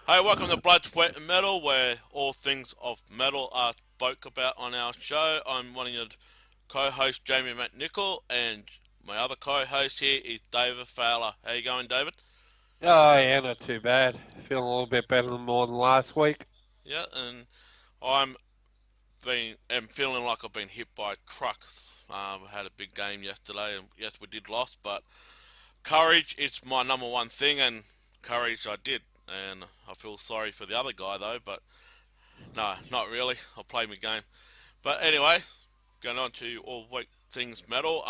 Hey, welcome to Blood, Sweat and Metal, where all things of metal are spoke about on our show. I'm one of your co-hosts, Jamie McNichol, and my other co-host here is David Fowler. How you going, David? Oh, yeah, not too bad. Feeling a little bit better more than last week. Yeah, and am feeling like I've been hit by a truck. We had a big game yesterday, and yes, we did lost, but courage is my number one thing, and courage I did. And I feel sorry for the other guy though, but no, not really. I'll play my game. But anyway, going on to all week things metal.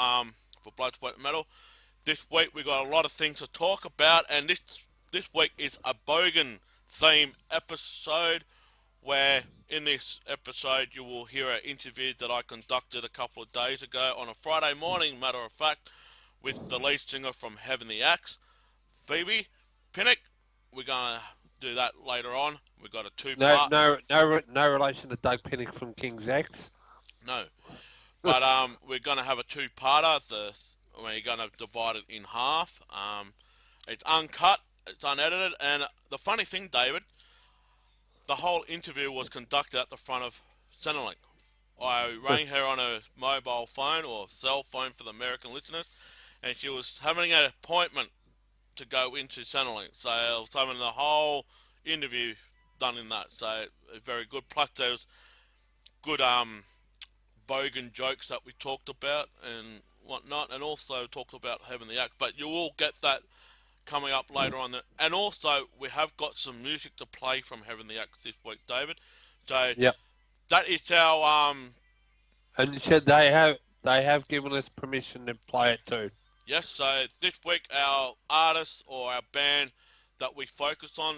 For Blood, Sweat, and Metal. This week we got a lot of things to talk about, and this week is a Bogan theme episode, where in this episode you will hear an interview that I conducted a couple of days ago on a Friday morning, matter of fact, with the lead singer from Heaven the Axe, Pheobe. Pinnock. We're going to do that later on. We've got a two-part... No relation to Doug Pinnock from King's X. No. But we're going to have a two-parter. We're going to divide it in half. It's uncut, it's unedited, and the funny thing, David, the whole interview was conducted at the front of Centrelink. I rang her on a mobile phone, or cell phone for the American listeners, and she was having an appointment to go into Centrelink. So I was having the whole interview done in that. So very good. Plus there was good Bogan jokes that we talked about and whatnot, and also talked about Heaven the Axe. But you will get that coming up later on. And also we have got some music to play from Heaven the Axe this week, David. So yep. That is our And you said they have given us permission to play it too. Yes, so this week our artist or our band that we focused on,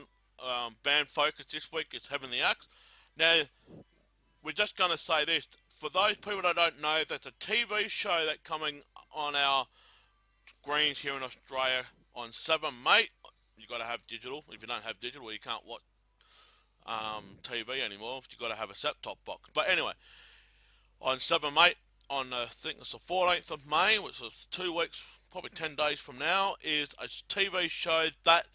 band focus this week is Heaven the Axe. Now, we're just going to say this. For those people that don't know, there's a TV show that's coming on our screens here in Australia on 7 May. You've got to have digital. If you don't have digital, you can't watch TV anymore. You've got to have a set-top box. But anyway, on 7 May, on I think it's the 14th of May, which is 2 weeks, probably 10 days from now, is a TV show that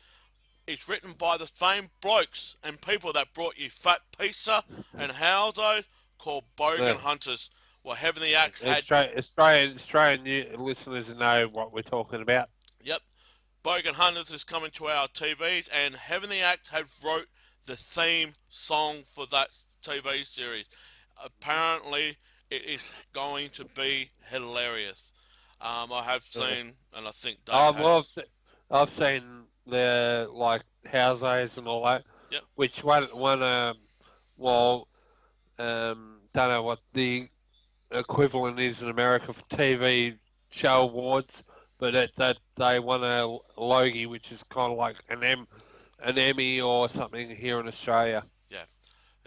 is written by the same blokes and people that brought you Fat Pizza and Howzo, called Bogan Hunters. Well, Heaven the Axe had... Australian listeners know what we're talking about. Yep. Bogan Hunters is coming to our TVs, and Heaven the Axe had wrote the theme song for that TV series. Apparently, it is going to be hilarious. I have seen, and I think Dave has... I've seen the houses and all that. Yep. Which one? Don't know what the equivalent is in America for TV show awards, but that they won a Logie, which is kind of like an Emmy or something here in Australia. Yeah,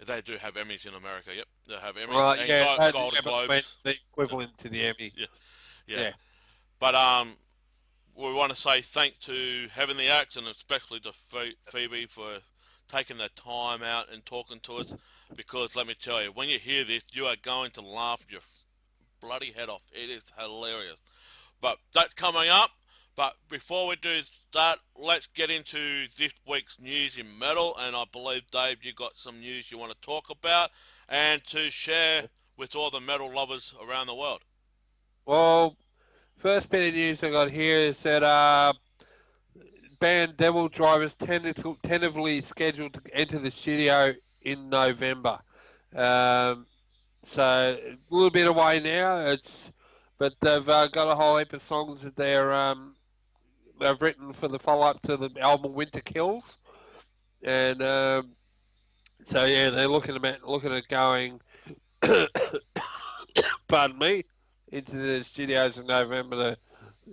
they do have Emmys in America. Yep, they have Emmys and Golden Globes. The equivalent to the Emmy. Yeah. But we want to say thank to Heaven the Axe, and especially to Phoebe for taking the time out and talking to us, because let me tell you, when you hear this, you are going to laugh your bloody head off. It is hilarious. But that's coming up. But before we do that, let's get into this week's news in metal. And I believe, Dave, you got some news you want to talk about and to share with all the metal lovers around the world. Well, first bit of news I got here is that band Devil Drivers tentatively scheduled to enter the studio in November. So a little bit away now. But they've got a whole heap of songs that they've written for the follow-up to the album Winter Kills, and so yeah, they're looking at going, pardon me, into the studios in November to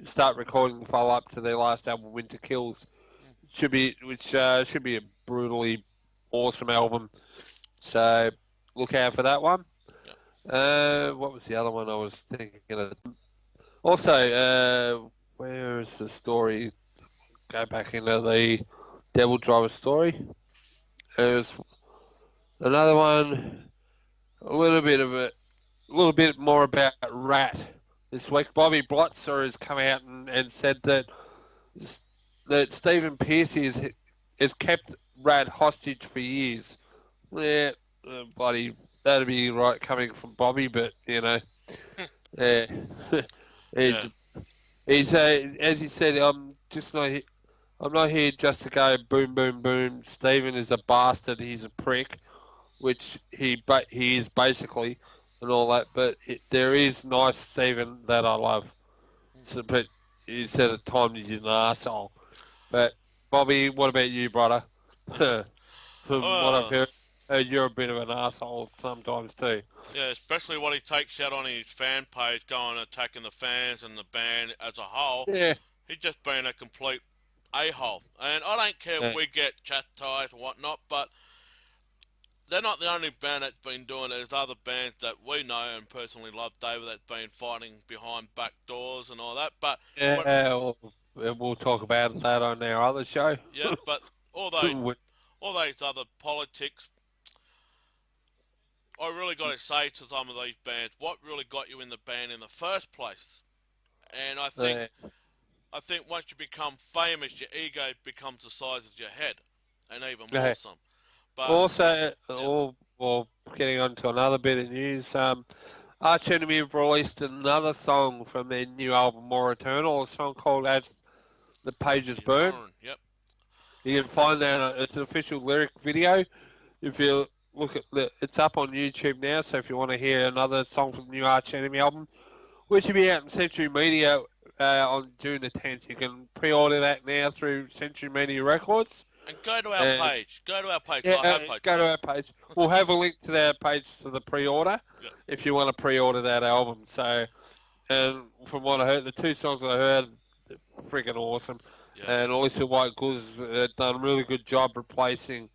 start recording the follow-up to their last album Winter Kills. Should be a brutally awesome album. So look out for that one. Yep. What was the other one I was thinking of? Also, where is the story? Go back into the Devil Driver story. There's another one, a little bit more about Rat. This week, Bobby Blotzer has come out and said that Stephen Pearcy has kept Rat hostage for years. Yeah, buddy, that'd be right coming from Bobby, but yeah, Yeah. he's as he said, I'm not here just to go boom, boom, boom. Stephen is a bastard. He's a prick, which he is basically, and all that. But there is nice Stephen that I love. So, but he said at times he's an asshole. But Bobby, what about you, brother? From what I've Uh, heard, you're a bit of an asshole sometimes too. yeah, especially what he takes out on his fan page, going attacking the fans and the band as a whole. Yeah, He's just been a complete a-hole. And I don't care if yeah, we get chat ties and whatnot, but they're not the only band that's been doing it. There's other bands that we know and personally love, David, that's been fighting behind back doors and all that. But what? yeah. We'll talk about that on our other show. Yeah, but all those all those other politics, I really got to say to some of these bands, what really got you in the band in the first place? And I think once you become famous, your ego becomes the size of your head, and even more Yeah. so. But Also, yeah, getting on to another bit of news. Arch Enemy have released another song from their new album, More Eternal, a song called As the Pages you Burn. Lauren, yep, You can find that, it's an official lyric video. If you look at it's up on YouTube now, so if you want to hear another song from the new Arch Enemy album, which will be out in Century Media on June the 10th, you can pre-order that now through Century Media Records. and go to our And page. Go to our page. yeah, I have posted go it. to our page. We'll have a link to that page for the pre-order Yep, if you want to pre-order that album. So, and from what I heard, the two songs I heard, freaking awesome. yeah. And Alicia White Goose done a really good job replacing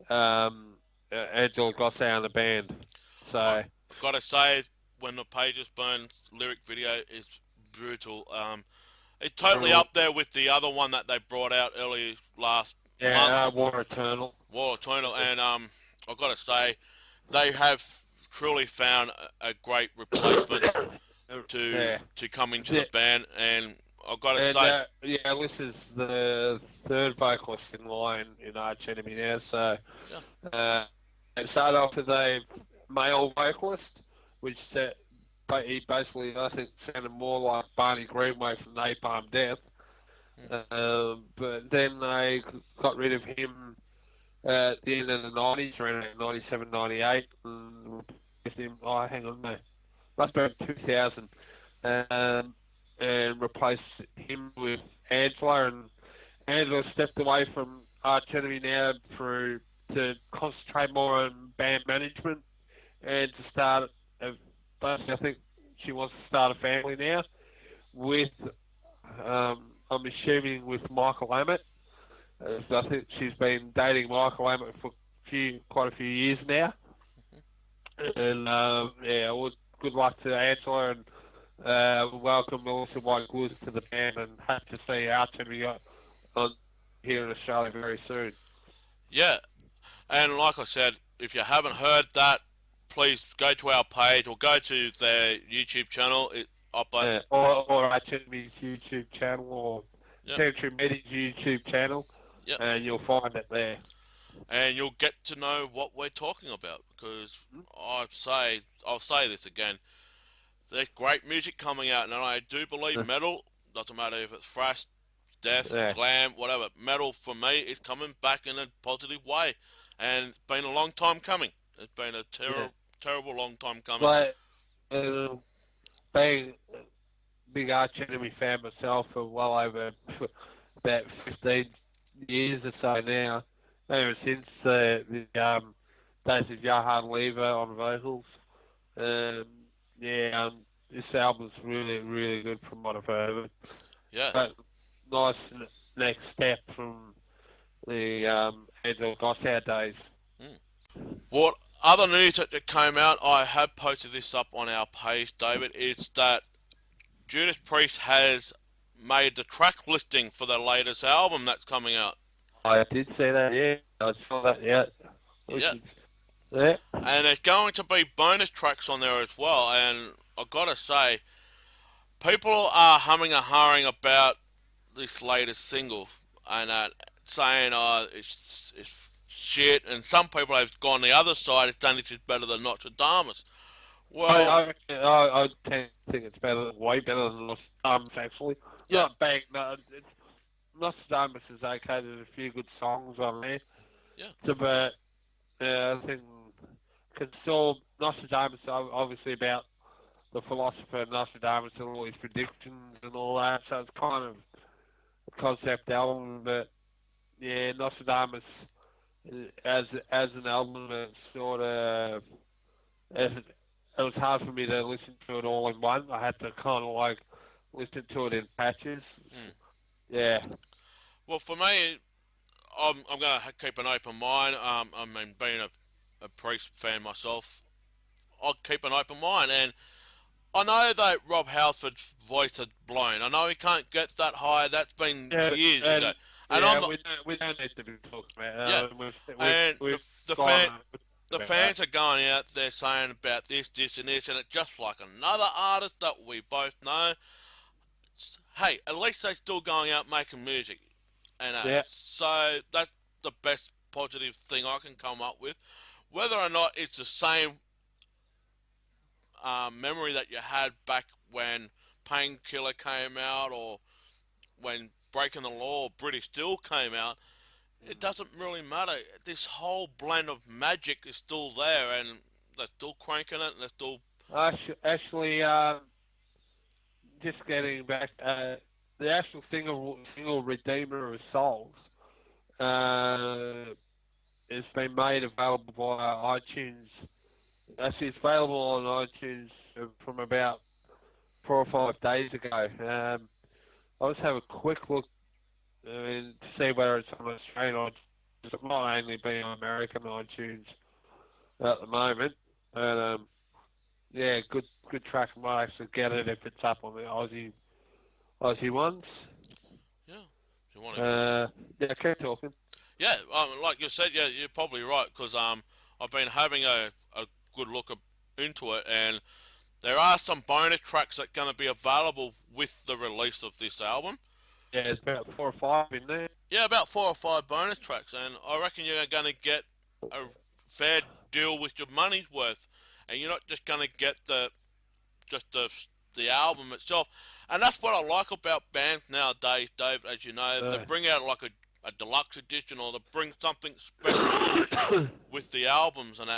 Angela Gossau in the band. I So, got to say, when the pages burn lyric video is brutal. It's totally brutal. up there with the other one that they brought out early last Yeah, month, War Eternal. War Eternal, and I've got to say, they have truly found a great replacement Yeah. to come into Yeah. the band, and I've got to And say, yeah, this is the third vocalist in line in Arch Enemy now. So yeah, it started off with a male vocalist, which he basically I think sounded more like Barney Greenway from Napalm Death. But then they got rid of him at the end of the 90s, around 97, 98, and replaced him. Oh, hang on, no, must be 2000. Um, and replaced him with Angela, and Angela stepped away from Arch Enemy now to concentrate more on band management and to start. Basically, I think she wants to start a family now with. I'm assuming with Michael Emmett. So I think she's been dating Michael Emmett for quite a few years now. And yeah, well, good luck to Angela and welcome Melissa White Goose to the band, and hope to see Arch Enemy on here in Australia very soon. yeah. And like I said, if you haven't heard that, please go to our page or go to their YouTube channel. Or Arch Enemy's YouTube channel or Yep, Century Media's YouTube channel, yep. and you'll find it there. And you'll get to know what we're talking about because I'll say this again. There's great music coming out, and I do believe metal doesn't matter if it's thrash, death, Yeah, glam, whatever. Metal for me is coming back in a positive way, and it's been a long time coming. It's been a yeah. terrible long time coming. But being a big Arch Enemy fan myself for well over about 15 years or so now, ever since the days of Johan Lever on vocals. Um, yeah, this album's really, really good from what I've heard. Yeah. But nice next step from the Angel Gossau days. What other news that came out, I have posted this up on our page, David, is that Judas Priest has made the track listing for their latest album that's coming out. I did see that. Yeah, I saw that. Yeah, which Yeah. is yeah. And there's going to be bonus tracks on there as well. And I've got to say, people are humming and hawing about this latest single and saying, it's shit. And some people have gone the other side, it's done this better than Notre Dame. I Well, I, I tend to think it's better, way better than Nostradamus actually. yeah, Not bang, no. It's Nostradamus is okay. There's a few good songs on there. yeah, So, but I think can still Nostradamus obviously about the philosopher Nostradamus and all his predictions and all that. So it's kind of a concept album, but yeah, Nostradamus as an album, it's sort of it was hard for me to listen to it all in one. I had to kind of like listen to it in patches. mm. Yeah, Well, for me, I'm going to keep an open mind. I mean, being a Priest fan myself, I'll keep an open mind. And I know that Rob Halford's voice had blown. I know he can't get that high. That's been yeah, years ago. and And I'm yeah, not, we don't need to be talking yeah. about. And We've the gone the about that. fans are going out there saying about this, and this, and it's just like another artist that we both know. Hey, at least they're still going out making music, and Yeah, so that's the best positive thing I can come up with. Whether or not it's the same memory that you had back when Painkiller came out, or when Breaking the Law or British Steel came out, it doesn't really matter. This whole blend of magic is still there, and they're still cranking it, and they're still. actually, just getting back, the actual single Redeemer of Souls uh, has been made available via iTunes. Actually, it's available on iTunes from about 4 or 5 days ago. I'll just have a quick look to see whether it's on Australian iTunes. It might only be on American iTunes at the moment. But yeah, good track. I might actually get it if it's up on the Aussie ones. Yeah, if you want to. Yeah, keep talking. Yeah, like you said, yeah, you're probably right, because I've been having a good look into it, and there are some bonus tracks that are going to be available with the release of this album. Yeah, there's about 4 or 5 in there. Yeah, about 4 or 5 bonus tracks, and I reckon you're going to get a fair deal with your money's worth, and you're not just going to get just the album itself. And that's what I like about bands nowadays, Dave. As you know, they bring out like a deluxe edition, or they bring something special with the albums, and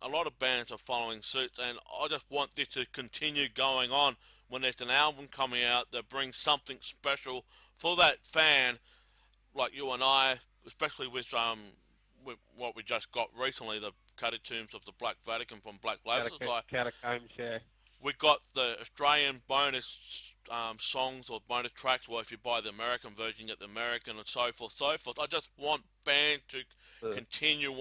a lot of bands are following suit. And I just want this to continue going on. When there's an album coming out, they bring something special for that fan, like you and I, especially with what we just got recently, the Catacombs of the Black Vatican from Black Label. It's like Catacombs, yeah. we got the Australian bonus songs or bonus tracks, or if you buy the American version, you get the American, and so forth, so forth. I just want band to Uh, continue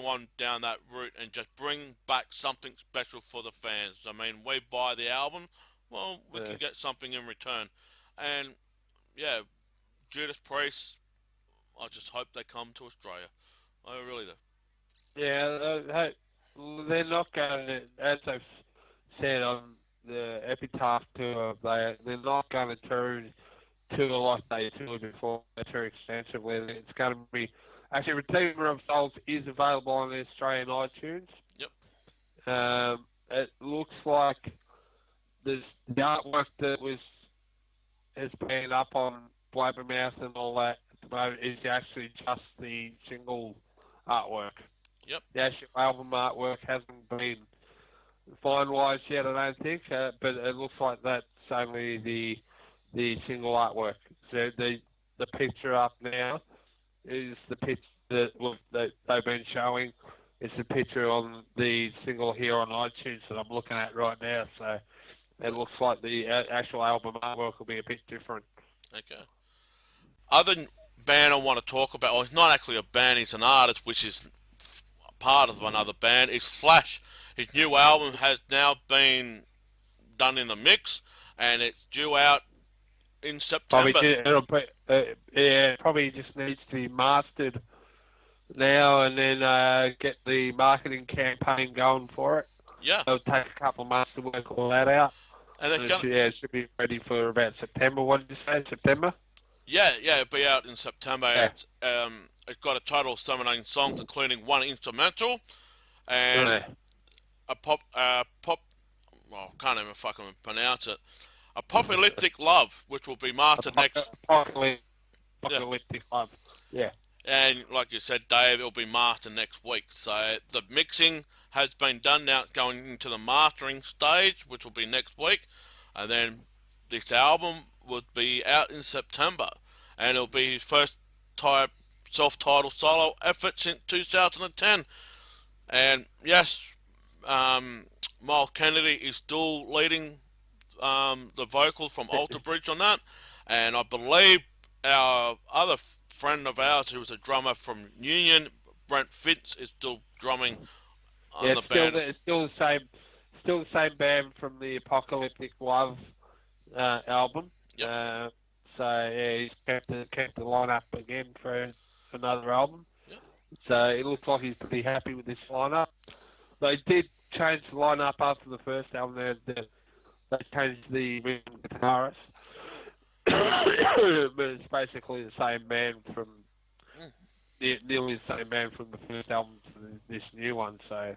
on, down that route, and just bring back something special for the fans. I mean, we buy the album, well, we uh, can get something in return, and yeah, Judas Priest. I just hope they come to Australia. I really do. yeah, hey, they're not going to, as I've said on the Epitaph tour, they're not going to tour like they toured before. They tour extensively. It's going to be actually Redeemer of Souls is available on the Australian iTunes. Yep. It looks like there's the artwork that has been up on Blabbermouth and all that at the moment is actually just the single artwork. Yep. The actual album artwork hasn't been finalised yet, I don't think, but it looks like that's only the single artwork. So the picture up now is the picture that they've been showing. It's a picture on the single here on iTunes that I'm looking at right now. So it looks like the actual album artwork will be a bit different. Okay. Other band I want to talk about, well, he's not actually a band, he's an artist, which is part of another band is Flash. His new album has now been done in the mix, and it's due out in Probably September. probably just needs to be mastered now, and then get the marketing campaign going for it. Yeah, It'll take a couple of months to work all that out. and it's gonna. It should be ready for about September. What did you say? September? Yeah, it'll be out in September. Yeah. It's got a total of 17 songs, including one instrumental and Yeah. a pop. Well, I can't even fucking pronounce it. Apocalyptic Love, which will be mastered next. Apocalyptic love. Yeah. And like you said, Dave, it'll be mastered next week. So the mixing has been done now, going into the mastering stage, which will be next week, and then this album would be out in September, and it'll be his first self-titled solo effort since 2010. And yes, Miles Kennedy is still leading the vocals from Alter Bridge on that, and I believe our other friend of ours who was a drummer from Union, Brent Fitz, is still drumming on the band. It's still the same band from the Apocalyptic Love album. Yep. So yeah, he's kept the lineup again for another album. Yep. So it looks like he's pretty happy with this lineup. They did change the lineup after the first album. They changed the rhythm guitarist, but it's basically the same band from nearly the same band from the first album to this new one. So.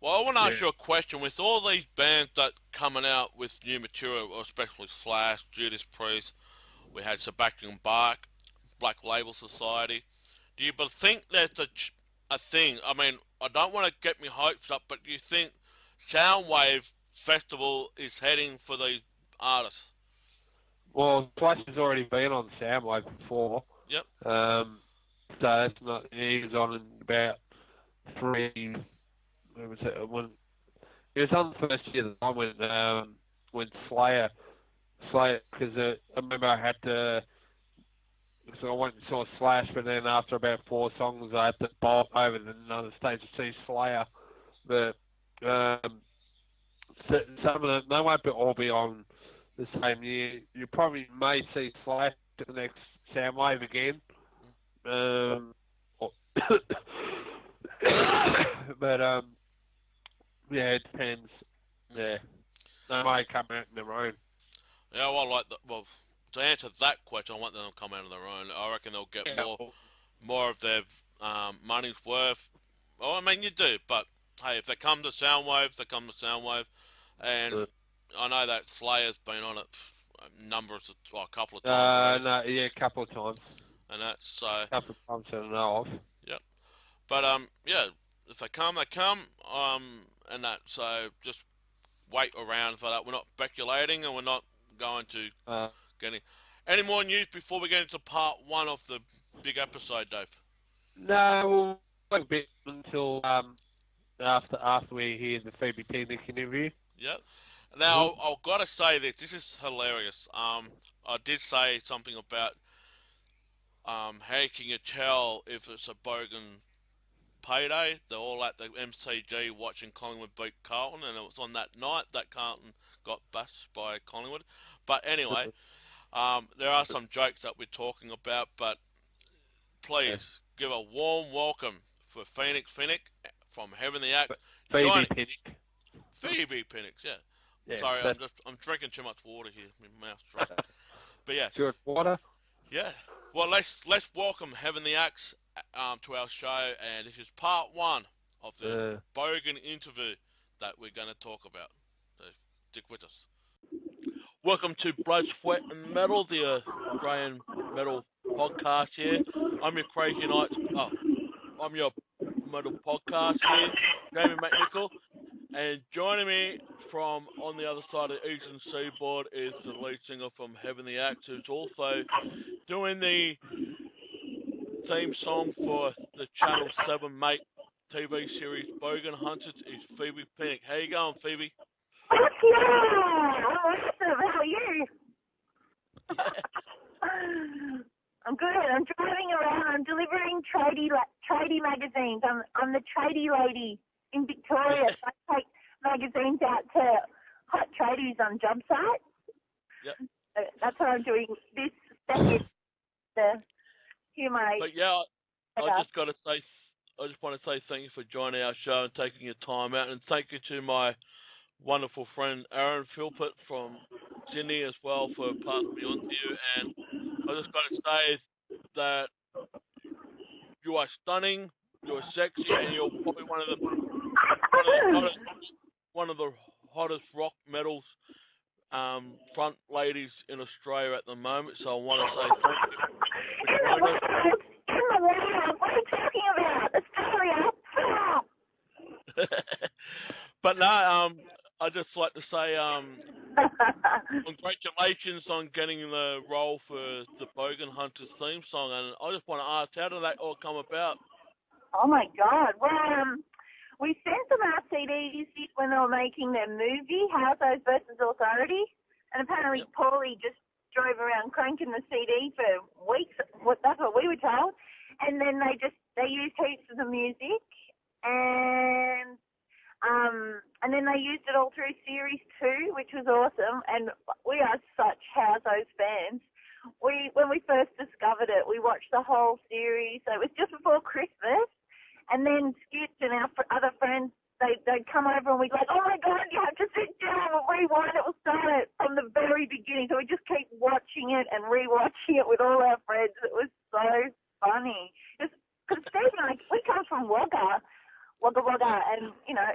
Well, I want to ask you a question. With all these bands that coming out with new material, especially Slash, Judas Priest, we had Sebastian Bach, Black Label Society. Do you think there's a thing? I mean, I don't want to get me hopes up, but do you think Soundwave Festival is heading for these artists? Well, Slash has already been on Soundwave before. Yep. So that's not. He was on in about 3. When it was on the first year that I when Slayer, because I remember I had to, because I went and saw Slash, but then after about 4 songs I had to bolt over to another stage to see Slayer. But some of them, they won't all be on the same year. You probably may see Slash at the next Soundwave again. But yeah, it depends. Yeah, they may come out on their own. Yeah, well, to answer that question, I want them to come out on their own. I reckon they'll get more of their money's worth. Well, I mean, you do, but hey, if they come to Soundwave, they come to Soundwave. And I know that Slayer's been on it a couple of times. A couple of times. And that's so. A couple of times that I know of. Yep. But yeah, if they come, they come. And that, so just wait around for that. We're not speculating, and we're not going to get any more news before we get into part 1 of the big episode, Dave. No, we'll wait a bit until after we hear the Phoebe Pinnick interview. Yep. Now, I've got to say this. This is hilarious. I did say something about how can you tell if it's a Bogan payday. They're all at the MCG watching Collingwood beat Carlton, and it was on that night that Carlton got bashed by Collingwood. But anyway, there are some jokes that we're talking about, but please give a warm welcome for Phoenix Finnick from Heaven the Act. Phoebe Pinnick. Phoebe Pinnick, yeah. Sorry, I'm drinking too much water here. My mouth's dry. But yeah. Sure, water. Yeah. Well, let's welcome Heaven the Axe to our show, and this is part 1 of the Bogan interview that we're going to talk about. So stick with us. Welcome to Blood, Sweat and Metal, the Australian metal podcast here. I'm your Crazy Knights. I'm your metal podcast here, Jamie McNichol, and joining me from on the other side of the Eastern Seaboard is the lead singer from Heaven the Axe, who's also doing the theme song for the Channel 7 Mate TV series Bogan Hunters, is Pheobe Pinnick. How you going, Phoebe? Yeah, how are you? I'm good. I'm driving around. I'm delivering tradie magazines. I'm the tradie lady in Victoria. So I take magazines out to hot tradies on job sites. Yep. That's what I'm doing this second. But yeah, I just want to say thank you for joining our show and taking your time out, and thank you to my wonderful friend Aaron Philpott from Sydney as well for passing me on to you. And I just got to say that you are stunning, you're sexy, and you're probably one of the hottest rock metals front ladies in Australia at the moment. So I want to say thank you for joining us. In the world, what are you talking about? Australia? But no, I'd just like to say congratulations on getting the role for the Bogan Hunters theme song, and I just want to ask, how did that all come about? Oh my God! Well, we sent them our CDs when they were making their movie, Houseos versus Authority, and apparently Paulie just drove around cranking the CD for weeks. That's what we were told, and then they used heaps of the music, and then they used it all through series 2, which was awesome. And we are such Houseos fans. When we first discovered it, we watched the whole series. So it was just before Christmas, and then Skitch and our other friends, they'd come over and we'd like, oh my God, you have to sit down and rewind it. We'll start it from the very beginning. So we just keep watching it and rewatching it with all our friends. It was so funny. Because Steve and I, we come from Wagga, and you know,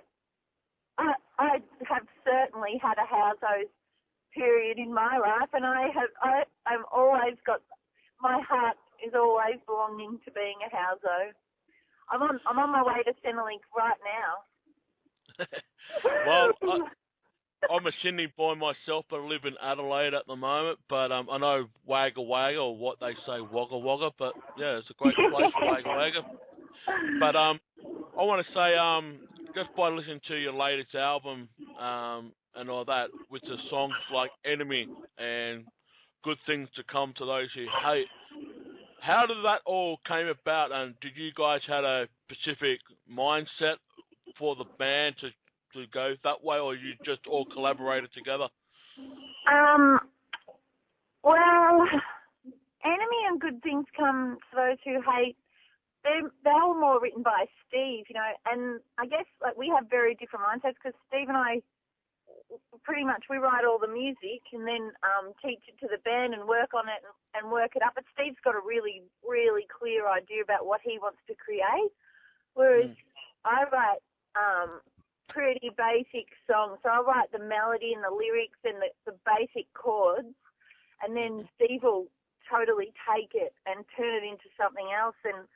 I have certainly had a Houseos period in my life, and I'm always got, my heart is always belonging to being a Houseos. I'm on my way to Centrelink right now. Well, I'm a Sydney boy myself, but I live in Adelaide at the moment. But I know Wagga Wagga, or what they say, Wagga Wagga. But yeah, it's a great place, Wagga Wagga. But I want to say, just by listening to your latest album and all that, with the songs like Enemy and Good Things to Come to Those Who Hate, how did that all came about? And did you guys have a specific mindset for the band to go that way, or you just all collaborated together? Well, Enemy and Good Things Come to Those Who Hate, they were more written by Steve, you know, and I guess like we have very different mindsets, because Steve and I pretty much, we write all the music and then teach it to the band and work on it and work it up. But Steve's got a really, really clear idea about what he wants to create, whereas I write pretty basic songs. So I write the melody and the lyrics and the basic chords, and then Steve will totally take it and turn it into something else. And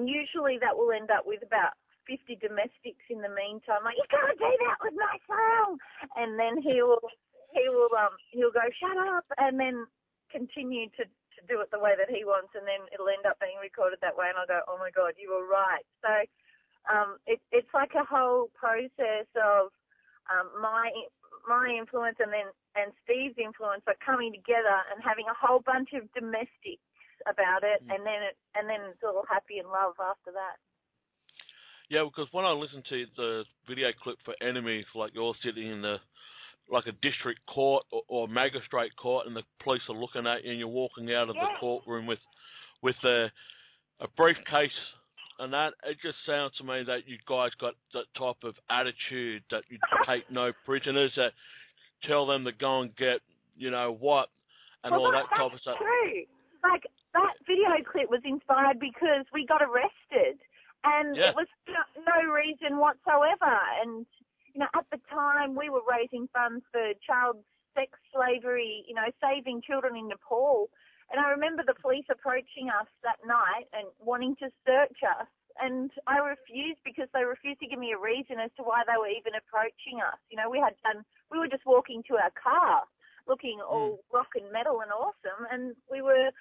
usually that will end up with about 50 domestics in the meantime. Like, you can't do that with my song. And then he'll go, shut up, and then continue to do it the way that he wants, and then it'll end up being recorded that way. And I'll go, oh my God, you were right. So it's like a whole process of my influence and Steve's influence are coming together and having a whole bunch of domestics about it, and then it's all happy and love after that. Yeah, because when I listen to the video clip for Enemies, like you're sitting in like a district court or magistrate court, and the police are looking at you, and you're walking out of the courtroom with a briefcase, and that, it just sounds to me that you guys got that type of attitude, that you take no prisoners, that tell them to go and get, you know what, and all that type of stuff. True. Like, that video clip was inspired because we got arrested. And it was no reason whatsoever. And, you know, at the time we were raising funds for child sex slavery, you know, saving children in Nepal. And I remember the police approaching us that night and wanting to search us. And I refused, because they refused to give me a reason as to why they were even approaching us. You know, we were just walking to our car looking all rock and metal and awesome. And we were,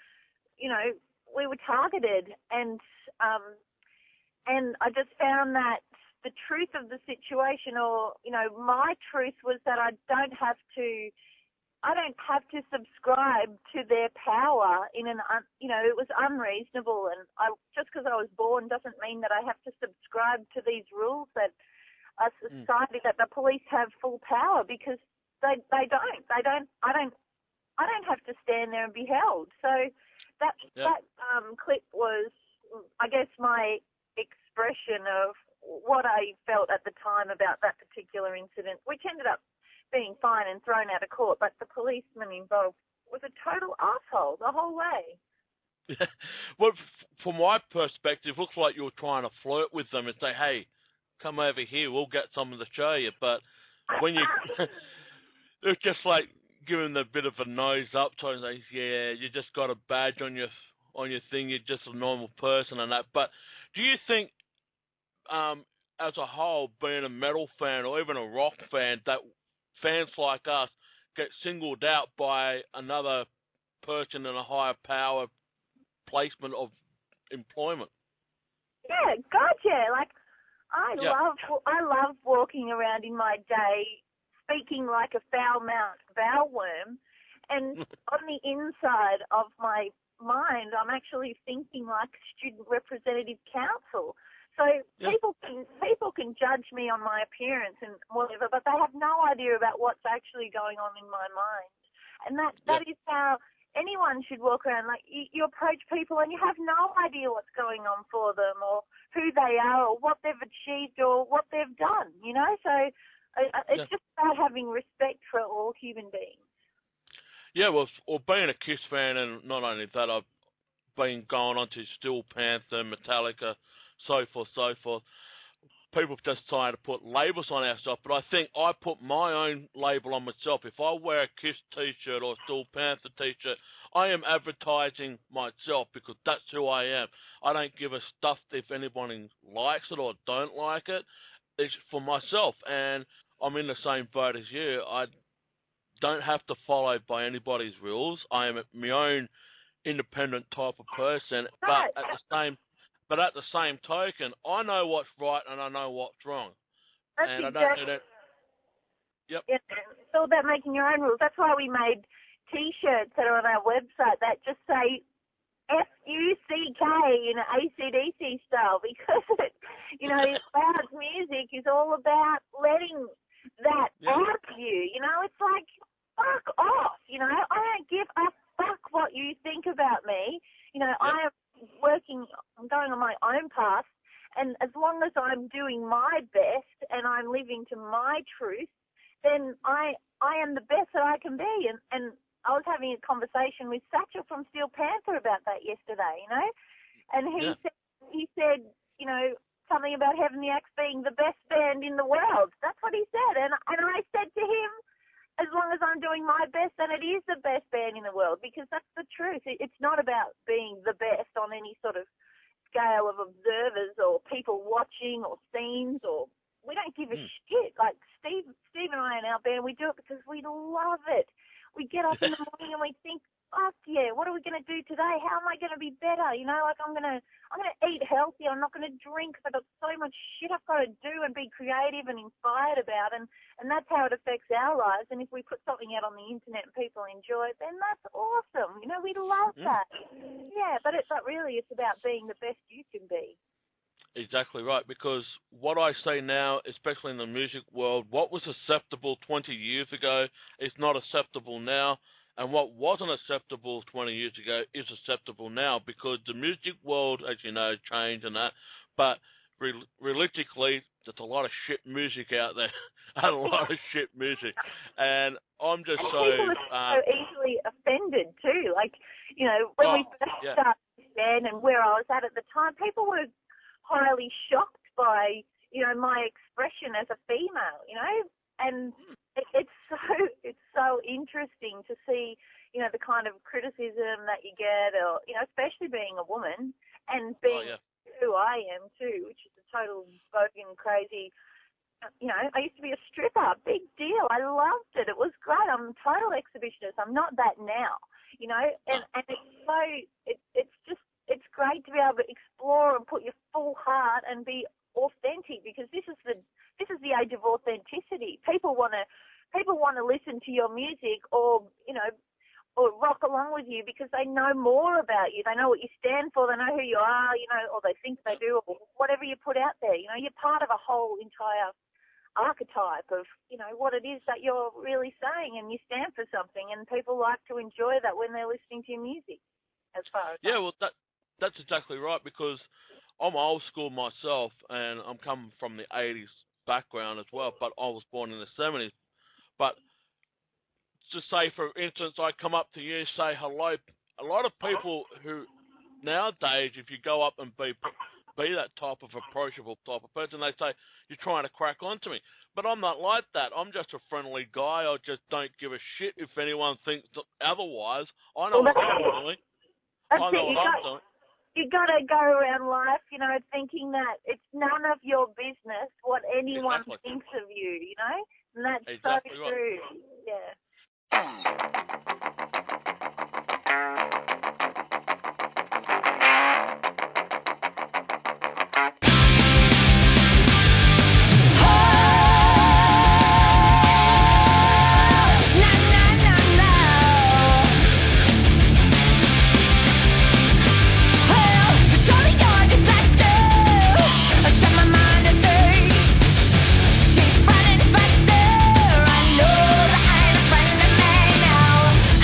you know, we were targeted. And I just found that the truth of the situation, or, you know, my truth was that I don't have to I don't have to subscribe to their power in an, it was unreasonable. And just because I was born doesn't mean that I have to subscribe to these rules that a society, that the police have full power, because they don't. I don't have to stand there and be held. So that clip was, I guess, my expression of what I felt at the time about that particular incident, which ended up being fined and thrown out of court, but the policeman involved was a total asshole the whole way. Yeah. Well, from my perspective, it looks like you're trying to flirt with them and say, hey, come over here, we'll get something to show you. But when you, it's just like giving them a bit of a nose up, trying to say, yeah, you just got a badge on your thing, you're just a normal person and that. But do you think, as a whole, being a metal fan or even a rock fan, that fans like us get singled out by another person in a higher power placement of employment? Yeah, gotcha. Like, I love walking around in my day speaking like a foul-mouthed bowworm, and on the inside of my mind, I'm actually thinking like student representative council. So people can judge me on my appearance and whatever, but they have no idea about what's actually going on in my mind. And that is how anyone should walk around. Like, you approach people and you have no idea what's going on for them, or who they are, or what they've achieved, or what they've done, you know? So it's just about having respect for all human beings. Yeah, well, or being a Kiss fan, and not only that, I've been going on to Steel Panther, Metallica, so forth. People just trying to put labels on our stuff, but I think I put my own label on myself. If I wear a Kiss t-shirt or a Steel Panther t-shirt, I am advertising myself, because that's who I am. I don't give a stuff if anybody likes it or don't like it. It's for myself, and I'm in the same boat as you. I don't have to follow by anybody's rules. I am my own independent type of person, but at the same token, I know what's right and I know what's wrong. That's and exactly. I don't do that. Yep. Yeah, it's all about making your own rules. That's why we made T-shirts that are on our website that just say F-U-C-K in AC/DC style, because loud music is all about letting that out of you. You know, it's like, fuck off. You know, I don't give a fuck what you think about me. You know, I'm going on my own path, and as long as I'm doing my best and I'm living to my truth, then I am the best that I can be. And I was having a conversation with Satchel from Steel Panther about that yesterday, you know, and he said, you know, something about Heaven the Axe being the best band in the world. That's what he said, and I said to him, as long as I'm doing my best, then it is the best band in the world, because that's the truth. It's not about being the best on any sort of scale of observers or people watching or scenes, or we don't give a shit. Like Steve and I in our band, we do it because we love it. We get up in the morning and we think, fuck yeah, what are we going to do today? How am I going to be better? You know, like I'm going to eat healthy. I'm not going to drink. I've got so much shit I've got to do and be creative and inspired about. And that's how it affects our lives. And if we put something out on the internet and people enjoy it, then that's awesome. You know, we love that. Yeah, but really it's about being the best you can be. Exactly right, because what I say now, especially in the music world, what was acceptable 20 years ago is not acceptable now. And what wasn't acceptable 20 years ago is acceptable now, because the music world, as you know, changed and that. But realistically, there's a lot of shit music out there. A lot of shit music. And I'm just people are so easily offended too. Like, you know, when we first started this band and where I was at the time, people were highly shocked by, you know, my expression as a female, you know, and it's so interesting to see, you know, the kind of criticism that you get, or, you know, especially being a woman and being who I am too, which is a total bogan crazy. You know, I used to be a stripper, big deal. I loved it. It was great. I'm a total exhibitionist. I'm not that now, you know, and it's great to be able to explore and put your full heart and be authentic, because this is the age of authenticity. People want to people want to listen to your music or, or rock along with you because they know more about you. They know what you stand for. They know who you are, or they think they do, or whatever you put out there. You're part of a whole entire archetype of, what it is that you're really saying, and you stand for something, and people like to enjoy that when they're listening to your music, as far as Yeah, well, that's exactly right, because I'm old school myself, and I'm coming from the 80s background as well, but I was born in the 70s. But just say, for instance, I come up to you, say hello. A lot of people who nowadays, if you go up and be that type of approachable type of person, they say you're trying to crack onto me. But I'm not like that. I'm just a friendly guy. I just don't give a shit if anyone thinks otherwise. I know what I'm doing. I know what I'm doing. You got to go around life, thinking that it's none of your business what anyone thinks of you, and that's exactly so true. Right. Yeah. Keep running faster. I know that I ain't a friend of mine now.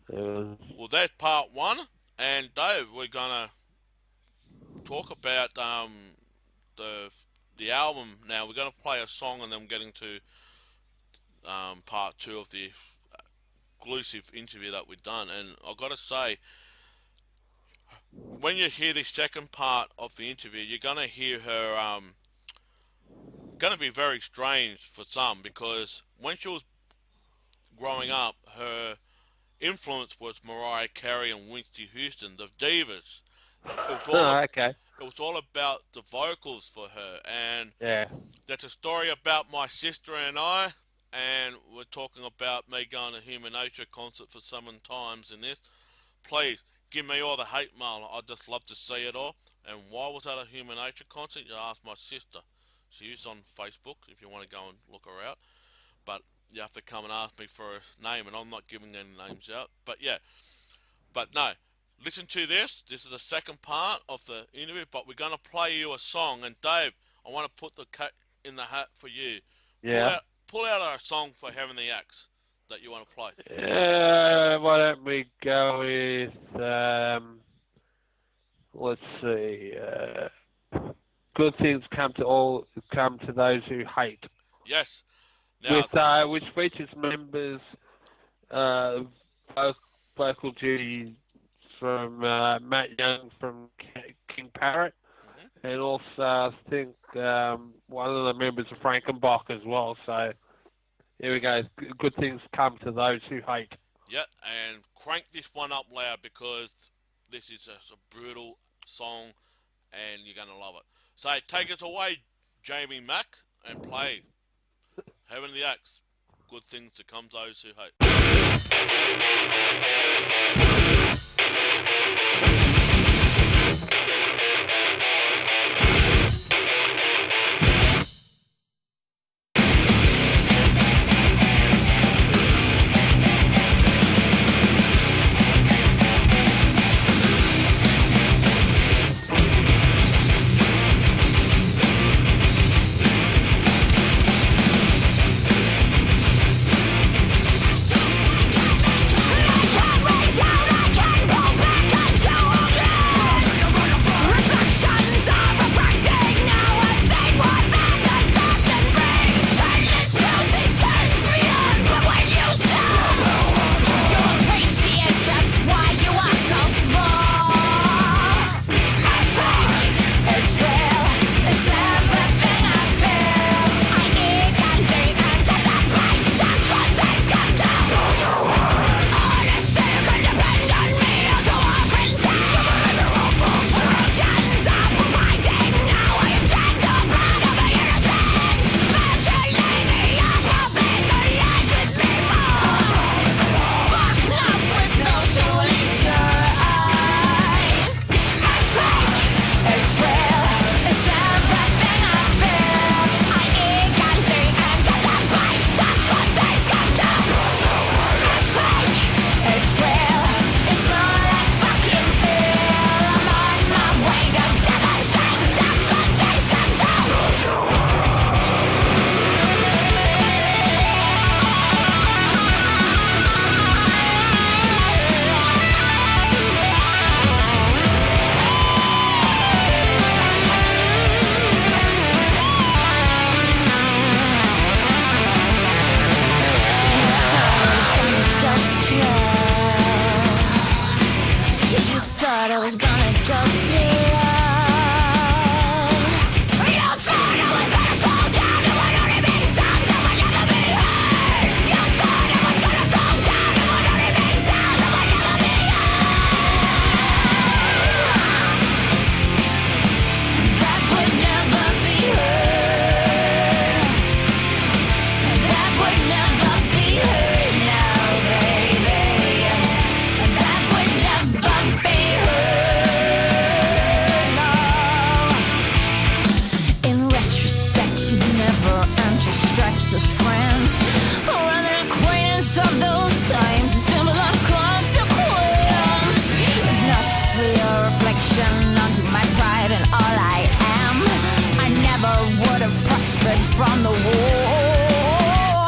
Well, that's part one. And Dave, we're gonna talk about the album now. We're gonna play a song, and then we're getting to part two of the exclusive interview that we've done. And I've got to say, when you hear this second part of the interview, you're gonna hear her. Gonna be very strange for some, because when she was growing up, her influence was Mariah Carey and Whitney Houston, the divas. Okay. It was all about the vocals for her, and Yeah. that's a story about my sister and I, and we're talking about me going to Human Nature concert for some times in this. Please, give me all the hate mail. I'd just love to see it all. And why was that a Human Nature concert? You ask my sister. She's on Facebook if you want to go and look her out. But you have to come and ask me for a name, and I'm not giving any names out. But yeah, but no, listen to this. This is the second part of the interview, but we're going to play you a song. And Dave, I want to put the cat in the hat for you. Yeah. Pull out a song for Heaven the Axe that you want to play. Why don't we go with, let's see, good things come to those who hate. Yes. Now, Which features members vocal duties from Matt Young from King Parrot, and also I think one of the members of Frankenbach as well. So here we go. Good things come to those who hate. Yeah, and crank this one up loud, because this is just a brutal song, and you're going to love it. So take it away, Jamie Mack, and play Heaven the Axe. Good things to come to those who hate.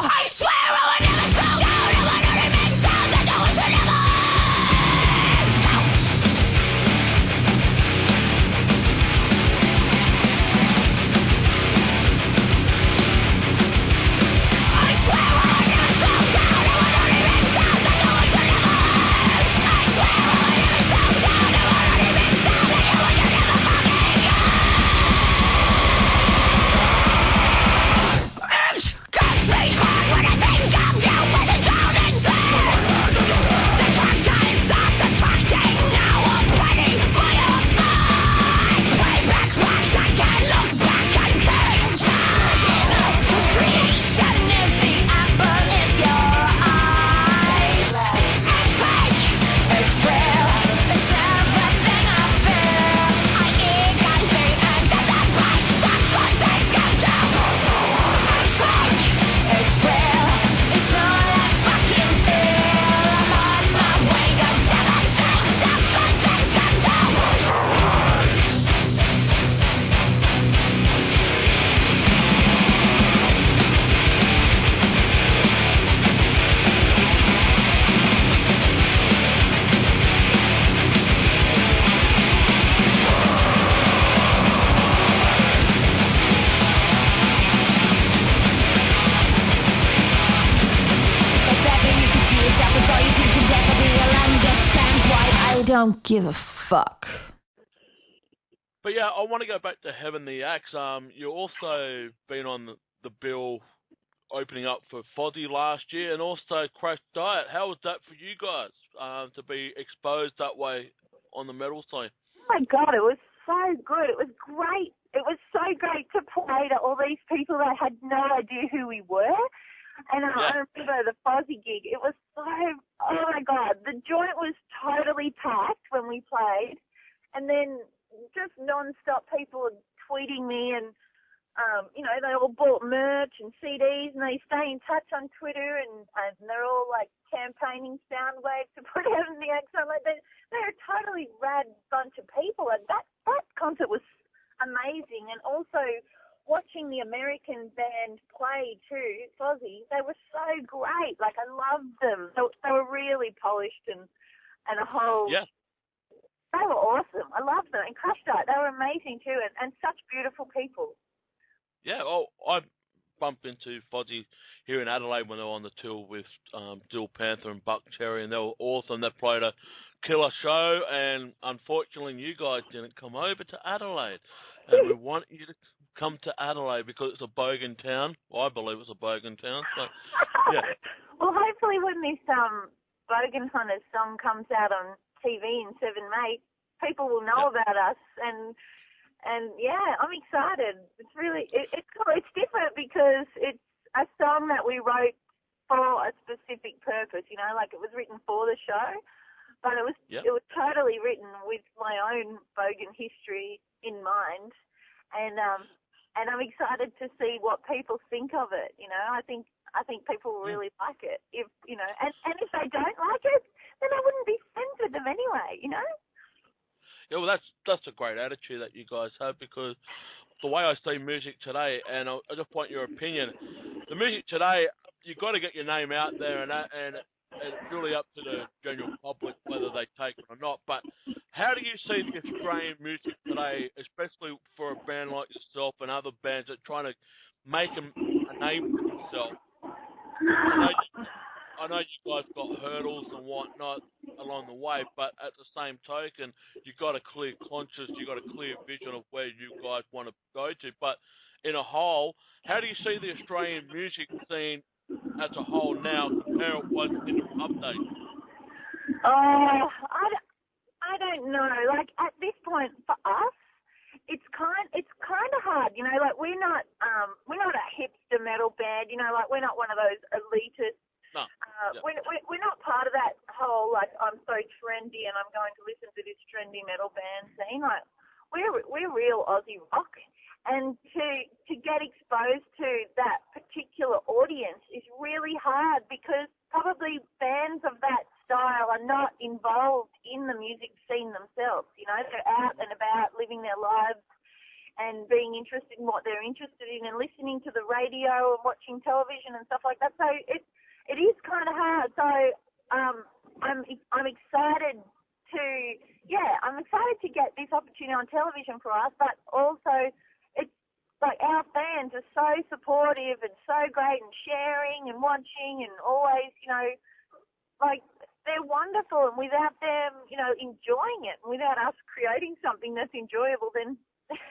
I swear I would never slow down. I would only make sounds. I know it should never. don't give a fuck. But yeah, I want to go back to Heaven the Axe. You also been on the bill opening up for Fozzy last year, and also Crash Diet. How was that for you guys to be exposed that way on the metal scene? Oh my God, it was so good. It was great. It was so great to play to all these people that had no idea who we were. And I remember the Fozzy gig. It was so, oh my God, the joint was totally packed when we played. And then just non-stop people tweeting me and, you know, they all bought merch and CDs and they stay in touch on Twitter and they're all like campaigning sound waves to put out in the Axe. Like they're a totally rad bunch of people, and that concert was amazing. And also watching the American band play too, Fozzy, they were so great. Like I loved them. They were really polished and a whole. Yeah. They were awesome. I loved them. And Crush Diet, they were amazing too, and such beautiful people. Yeah, well, I bumped into Fozzy here in Adelaide when they were on the tour with Steel Panther and Buck Cherry, and they were awesome. They played a killer show, and unfortunately you guys didn't come over to Adelaide. And we want you to come to Adelaide because it's a bogan town. Well, I believe it's a bogan town. So, yeah. Well, hopefully when this Bogan Hunters song comes out on TV in 7 May, people will know about us, and yeah, I'm excited. It's really it's cool. It's different because it's a song that we wrote for a specific purpose. You know, like it was written for the show, but it was totally written with my own Bogan history in mind, and I'm excited to see what people think of it. You know, I think people will really like it. If you know, and if they don't like it, then I wouldn't be friends with them anyway. You know. Yeah, well, that's a great attitude that you guys have, because the way I see music today, and I just want your opinion, the music today, you've got to get your name out there, and it's really up to the general public whether they take it or not. But how do you see the Australian music today, especially for a band like yourself and other bands that are trying to make a name for themselves? I know you guys got hurdles and whatnot along the way, but at the same token, you've got a clear conscience, you've got a clear vision of where you guys want to go to. But in a whole, how do you see the Australian music scene as a whole now compared to what in the update? Oh, I don't know. Like at this point, for us, it's kind of hard. You know, like we're not a hipster metal band. You know, like we're not one of those elitist. No. We're not part of that whole, like, I'm so trendy and I'm going to listen to this trendy metal band scene. Like, we're real Aussie rock. And to get exposed to that particular audience is really hard because probably bands of that style are not involved in the music scene themselves. You know, they're out and about living their lives and being interested in what they're interested in and listening to the radio and watching television and stuff like that. So it is kind of hard. So I'm excited to get this opportunity on television for us, but also it's like our fans are so supportive and so great and sharing and watching and always, you know, like they're wonderful, and without them, you know, enjoying it and without us creating something that's enjoyable, then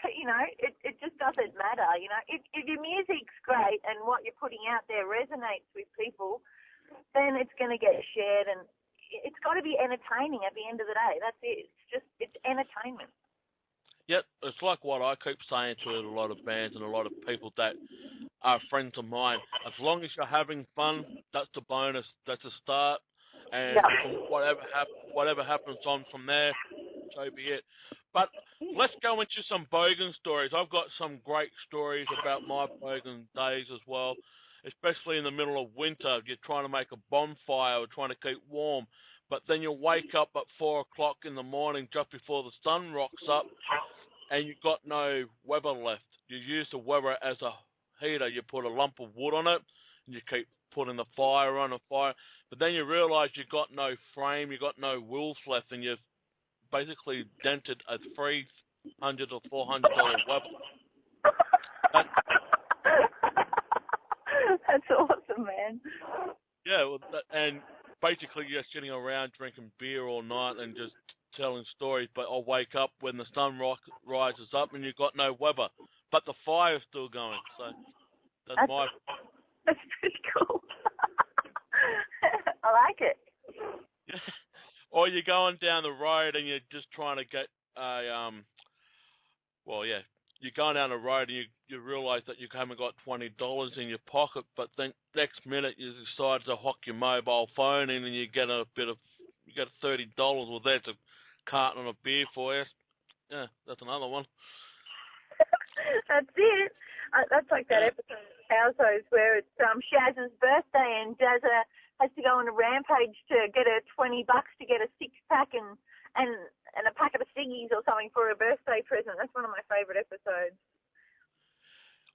you know, it just doesn't matter. You know, if your music's great and what you're putting out there resonates with people, then it's going to get shared, and it's got to be entertaining at the end of the day. That's it. It's entertainment. Yeah, it's like what I keep saying to a lot of bands and a lot of people that are friends of mine. As long as you're having fun, that's the bonus. That's a start, and whatever happens on from there, so be it. But let's go into some bogan stories. I've got some great stories about my bogan days as well, especially in the middle of winter. You're trying to make a bonfire or trying to keep warm, but then you wake up at 4 o'clock in the morning just before the sun rocks up, and you've got no weather left. You use the weather as a heater. You put a lump of wood on it, and you keep putting the fire on, but then you realise you've got no frame, you've got no wheels left, and you've basically dented a $300 or $400 weather. That's awesome, man. Yeah, and basically you're sitting around drinking beer all night and just telling stories, but I'll wake up when the sun rises up and you've got no weather, but the fire's still going. So that's my. That's pretty cool. I like it. Or you're going down the road and you're just trying to get a you're going down the road and you realise that you haven't got $20 in your pocket, but then next minute you decide to hock your mobile phone in and you get $30. Well, that's a carton of beer for you. Yeah, that's another one. That's it. That's like that episode of Housewives where it's Shaz's birthday and Jazza has to go on a rampage to get her $20 to get a 6-pack and a packet of ciggies or something for her birthday present. That's one of my favourite episodes.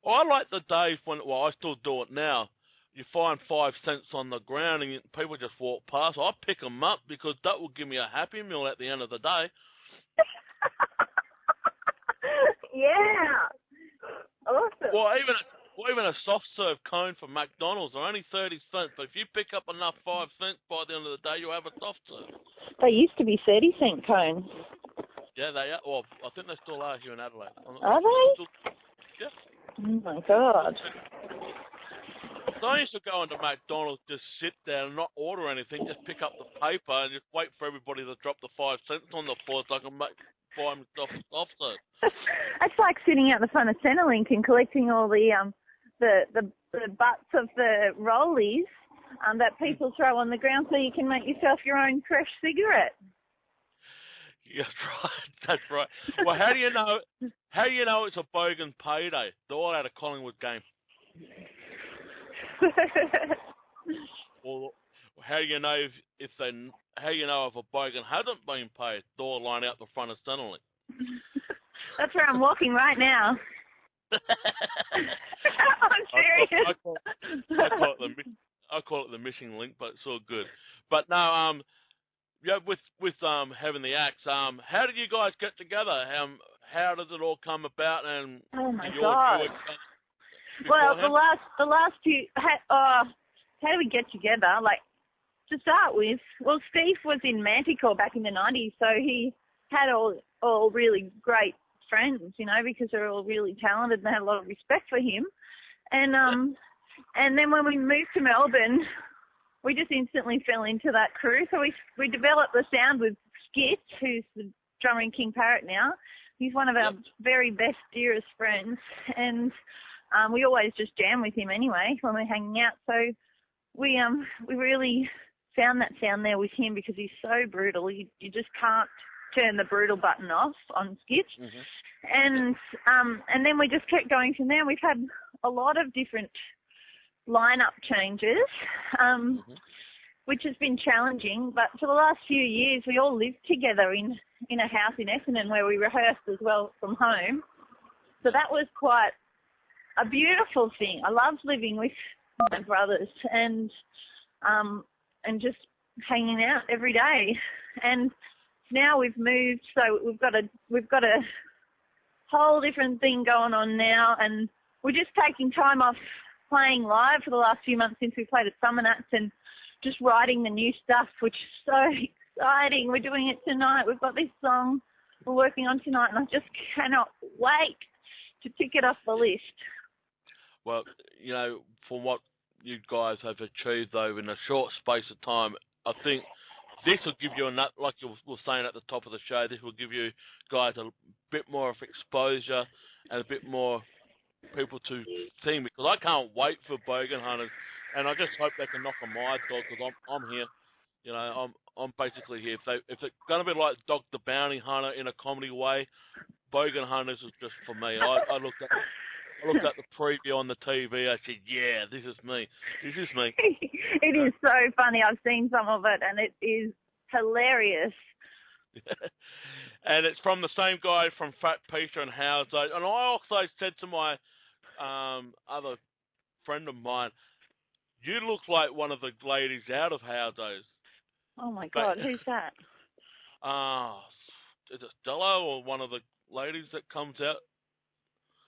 I like the days when, I still do it now. You find 5 cents on the ground and people just walk past. I pick them up because that will give me a Happy Meal at the end of the day. Yeah. Awesome. Well, even a soft serve cone from McDonald's are only 30 cents, but if you pick up enough 5 cents by the end of the day, you'll have a soft serve. They used to be 30-cent cones. Yeah, they are. Well, I think they still are here in Adelaide. Are they? Yeah. Oh, my God. So I used to go into McDonald's, just sit there and not order anything, just pick up the paper and just wait for everybody to drop the 5 cents on the floor so I can buy myself a soft serve. That's like sitting out the front of Centrelink and collecting all the butts of the rollies that people throw on the ground so you can make yourself your own fresh cigarette. Yeah, that's right. Well, how do you know it's a bogan payday? They're all at a Collingwood game. Or how do you know if a bogan hasn't been paid? They're all lined out the front of Centrelink. That's where I'm walking right now. I'm serious. I call it the missing link, but it's all good. But no, with having the axe, how did you guys get together? How does it all come about? And oh my God! Well, the last few. How do we get together? Like, to start with, well, Steve was in Manticore back in the 90s, so he had all really great friends, because they're all really talented and they had a lot of respect for him. And then when we moved to Melbourne, we just instantly fell into that crew. So we developed the sound with Skitch, who's the drummer in King Parrot now. He's one of our very best, dearest friends, and we always just jam with him anyway when we're hanging out. So we really found that sound there with him because he's so brutal. You just can't turn the brutal button off on Skitch. Mm-hmm. And then we just kept going from there. We've had a lot of different lineup changes, which has been challenging. But for the last few years, we all lived together in a house in Essendon where we rehearsed as well from home. So that was quite a beautiful thing. I loved living with my brothers and just hanging out every day. And now we've moved, so we've got a whole different thing going on now, and we're just taking time off playing live for the last few months since we played at Summer Nuts and just writing the new stuff, which is so exciting. We're doing it tonight. We've got this song we're working on tonight, and I just cannot wait to tick it off the list. Well, from what you guys have achieved, though, in a short space of time, I think this will give you like you were saying at the top of the show, this will give you guys a bit more of exposure and a bit more people to sing, because I can't wait for Bogan Hunters, and I just hope they can knock on my door, because I'm here. I'm basically here. If it's going to be like Dog the Bounty Hunter in a comedy way, Bogan Hunters is just for me. I looked at the preview on the TV. I said, yeah, this is me. This is me. It is so funny. I've seen some of it, and it is hilarious. And it's from the same guy from Fat Peter and Howzo. And I also said to my other friend of mine, you look like one of the ladies out of Howzo's. Oh, my God. Who's that? Is it Stella or one of the ladies that comes out?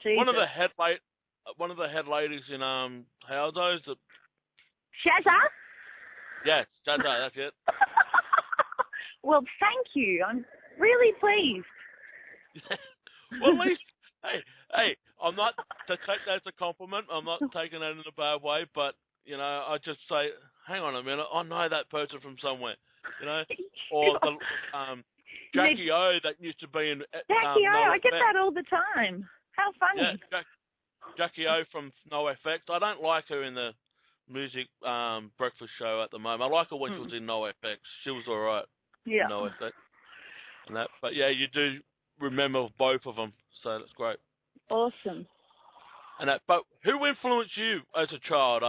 Jesus. One of the head ladies in Howzo's. Shazza? Yes, Shazza, that's it. Well, thank you. really pleased. Well, at least, hey, I'm not to take that as a compliment. I'm not taking that in a bad way, but you know, I just say, hang on a minute, I know that person from somewhere, you know, or the Jackie O that used to be in Jackie O, No I get FX. that all the time. How funny. Yeah, Jackie O from No FX. I don't like her in the music breakfast show at the moment. I like her when she was in No FX. She was all right. Yeah. No FX. And that, but yeah, you do remember both of them, so that's great. Awesome. And that, but who influenced you as a child?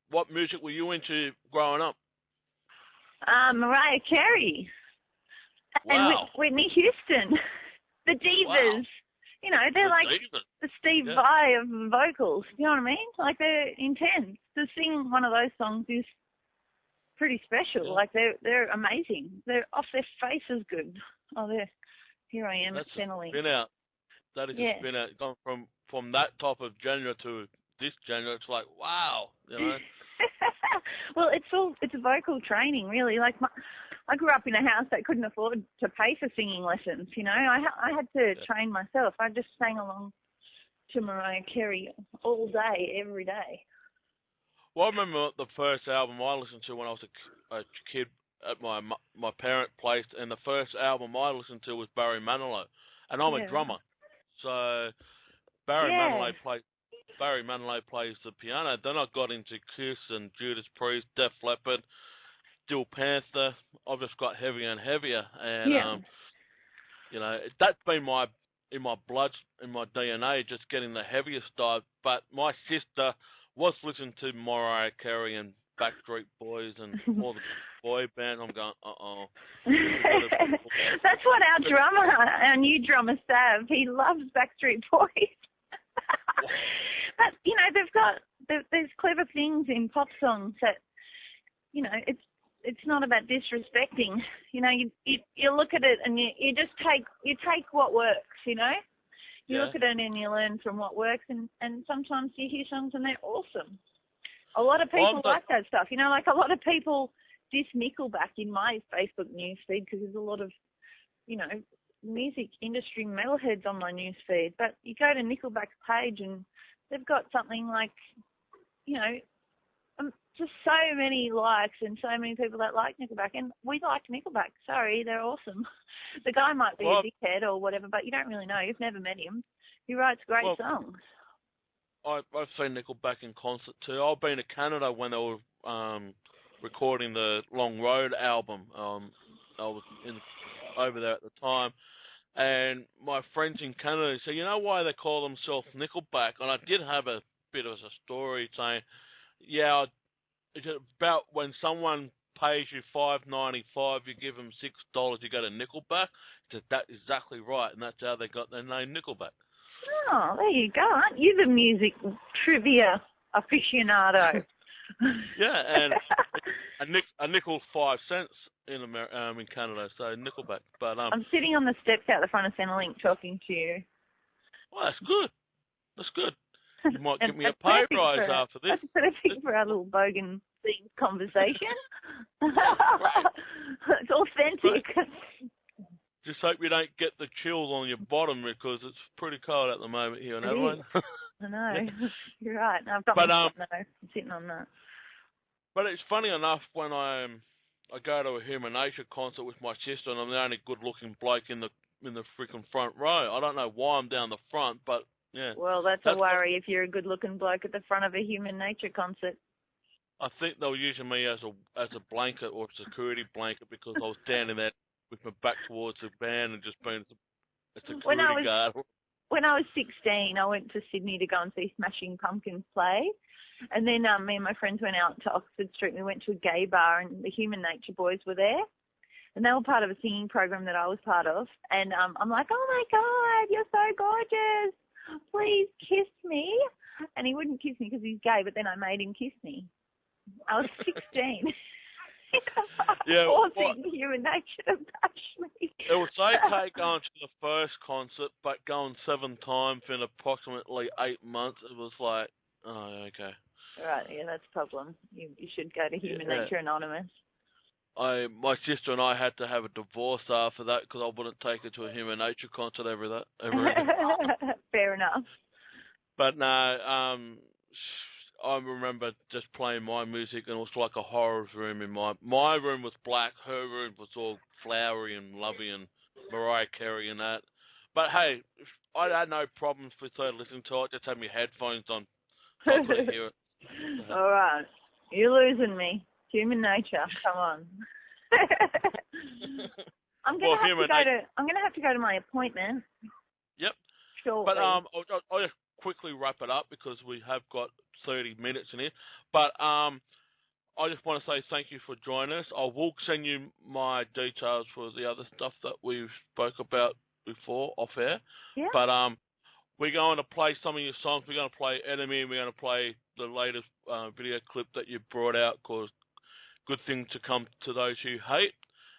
What music were you into growing up? Mariah Carey. Wow. And Whitney Houston. The divas. Wow. You know, they're like Divas. the Steve Vai of vocals. You know what I mean? Like, they're intense. To sing one of those songs is pretty special. Yeah. Like, they're amazing. They're off their faces good. Oh, here I am at Centrelink. Been out. That has Yeah. just been out. Gone from that type of genre to this genre. It's like, wow, you know. Well, it's vocal training, really. Like, I grew up in a house that couldn't afford to pay for singing lessons. You know, I had to train myself. I just sang along to Mariah Carey all day, every day. Well, I remember the first album I listened to when I was a kid at my parents' place, and the first album I listened to was Barry Manilow, and I'm a drummer, so Barry Manilow plays the piano. Then I got into Kiss and Judas Priest, Def Leppard, Steel Panther. I've just got heavier and heavier, and you know, that's been in my blood, in my DNA, just getting the heavier stuff. But my sister was listening to Mariah Carey and Backstreet Boys and all the boy bands. I'm going, That's what our new drummer, Sav, he loves Backstreet Boys. But, you know, there's clever things in pop songs that, you know, it's not about disrespecting. You know, you look at it and you just take what works, you know. You look at it and you learn from what works, and sometimes you hear songs and they're awesome. A lot of people like that stuff. You know, like a lot of people diss Nickelback in my Facebook newsfeed because there's a lot of, you know, music industry metalheads on my newsfeed. But you go to Nickelback's page and they've got something like, you know, just so many likes and so many people that like Nickelback. And we like Nickelback. Sorry, they're awesome. The guy might be a dickhead or whatever, but you don't really know. You've never met him. He writes great songs. I've seen Nickelback in concert too. I've been to Canada when they were recording the Long Road album. I was over there at the time. And my friends in Canada said, you know why they call themselves Nickelback? And I did have a bit of a story saying, yeah, it's about when someone pays you $5.95, you give them $6, you go to Nickelback. I said, that's exactly right, and that's how they got their name, Nickelback. Oh, there you go. Aren't you the music trivia aficionado? Yeah, and a nickel's 5 cents in Canada, so Nickelback. But I'm sitting on the steps out the front of Centrelink talking to you. Well, that's good. That's good. You might give me a pay rise after this. That's perfect for our little Bogan themed conversation. It's authentic. Right. Just hope you don't get the chills on your bottom because it's pretty cold at the moment here in Adelaide. I know. You're right. No, I've got I'm sitting on that. But it's funny enough when I go to a Human Nature concert with my sister and I'm the only good-looking bloke in the freaking front row. I don't know why I'm down the front, but yeah. Well, that's a worry if you're a good-looking bloke at the front of a Human Nature concert. I think they were using me as a blanket or a security blanket because I was standing there with my back towards the band and just being a security guard. When I was 16, I went to Sydney to go and see Smashing Pumpkins play. And then me and my friends went out to Oxford Street. We went to a gay bar and the Human Nature boys were there. And they were part of a singing program that I was part of. And I'm like, oh, my God, you're so gorgeous. Please kiss me. And he wouldn't kiss me because he's gay, but then I made him kiss me. I was 16. Yeah, forcing Human Nature to touch me. It was okay going to the first concert, but going 7 times in approximately 8 months, it was like, oh, okay. Right, yeah, that's a problem. You should go to Human Nature Anonymous. my sister and I had to have a divorce after that because I wouldn't take her to a Human Nature concert ever again. Fair enough. But no, I remember just playing my music, and it was like a horror room. In my room was black, her room was all flowery and lovely, and Mariah Carey and that. But hey, I had no problems with her listening to it. Just had my headphones on, so I couldn't hear it. All right, you're losing me. Human Nature, come on. I'm gonna have to go to my appointment. Yep. Shortly. But I'll just quickly wrap it up because we have got 30 minutes in here. But I just want to say thank you for joining us. I will send you my details for the other stuff that we spoke about before off air. Yeah. But we're going to play some of your songs. We're going to play Enemy, and we're going to play the latest video clip that you brought out called Good Thing to Come to Those Who Hate,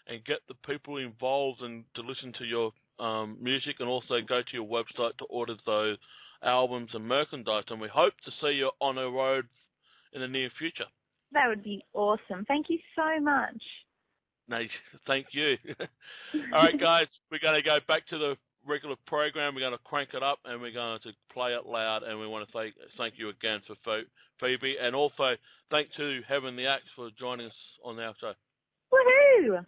and get the people involved and to listen to your music, and also go to your website to order those albums and merchandise. And we hope to see you on the road in the near future. That would be awesome. Thank you so much. No, thank you. All right, guys, we're going to go back to the regular program. We're going to crank it up, and we're going to play it loud. And we want to thank you again for Phoebe, and also thanks to Heaven the Axe for joining us on our show. Woohoo!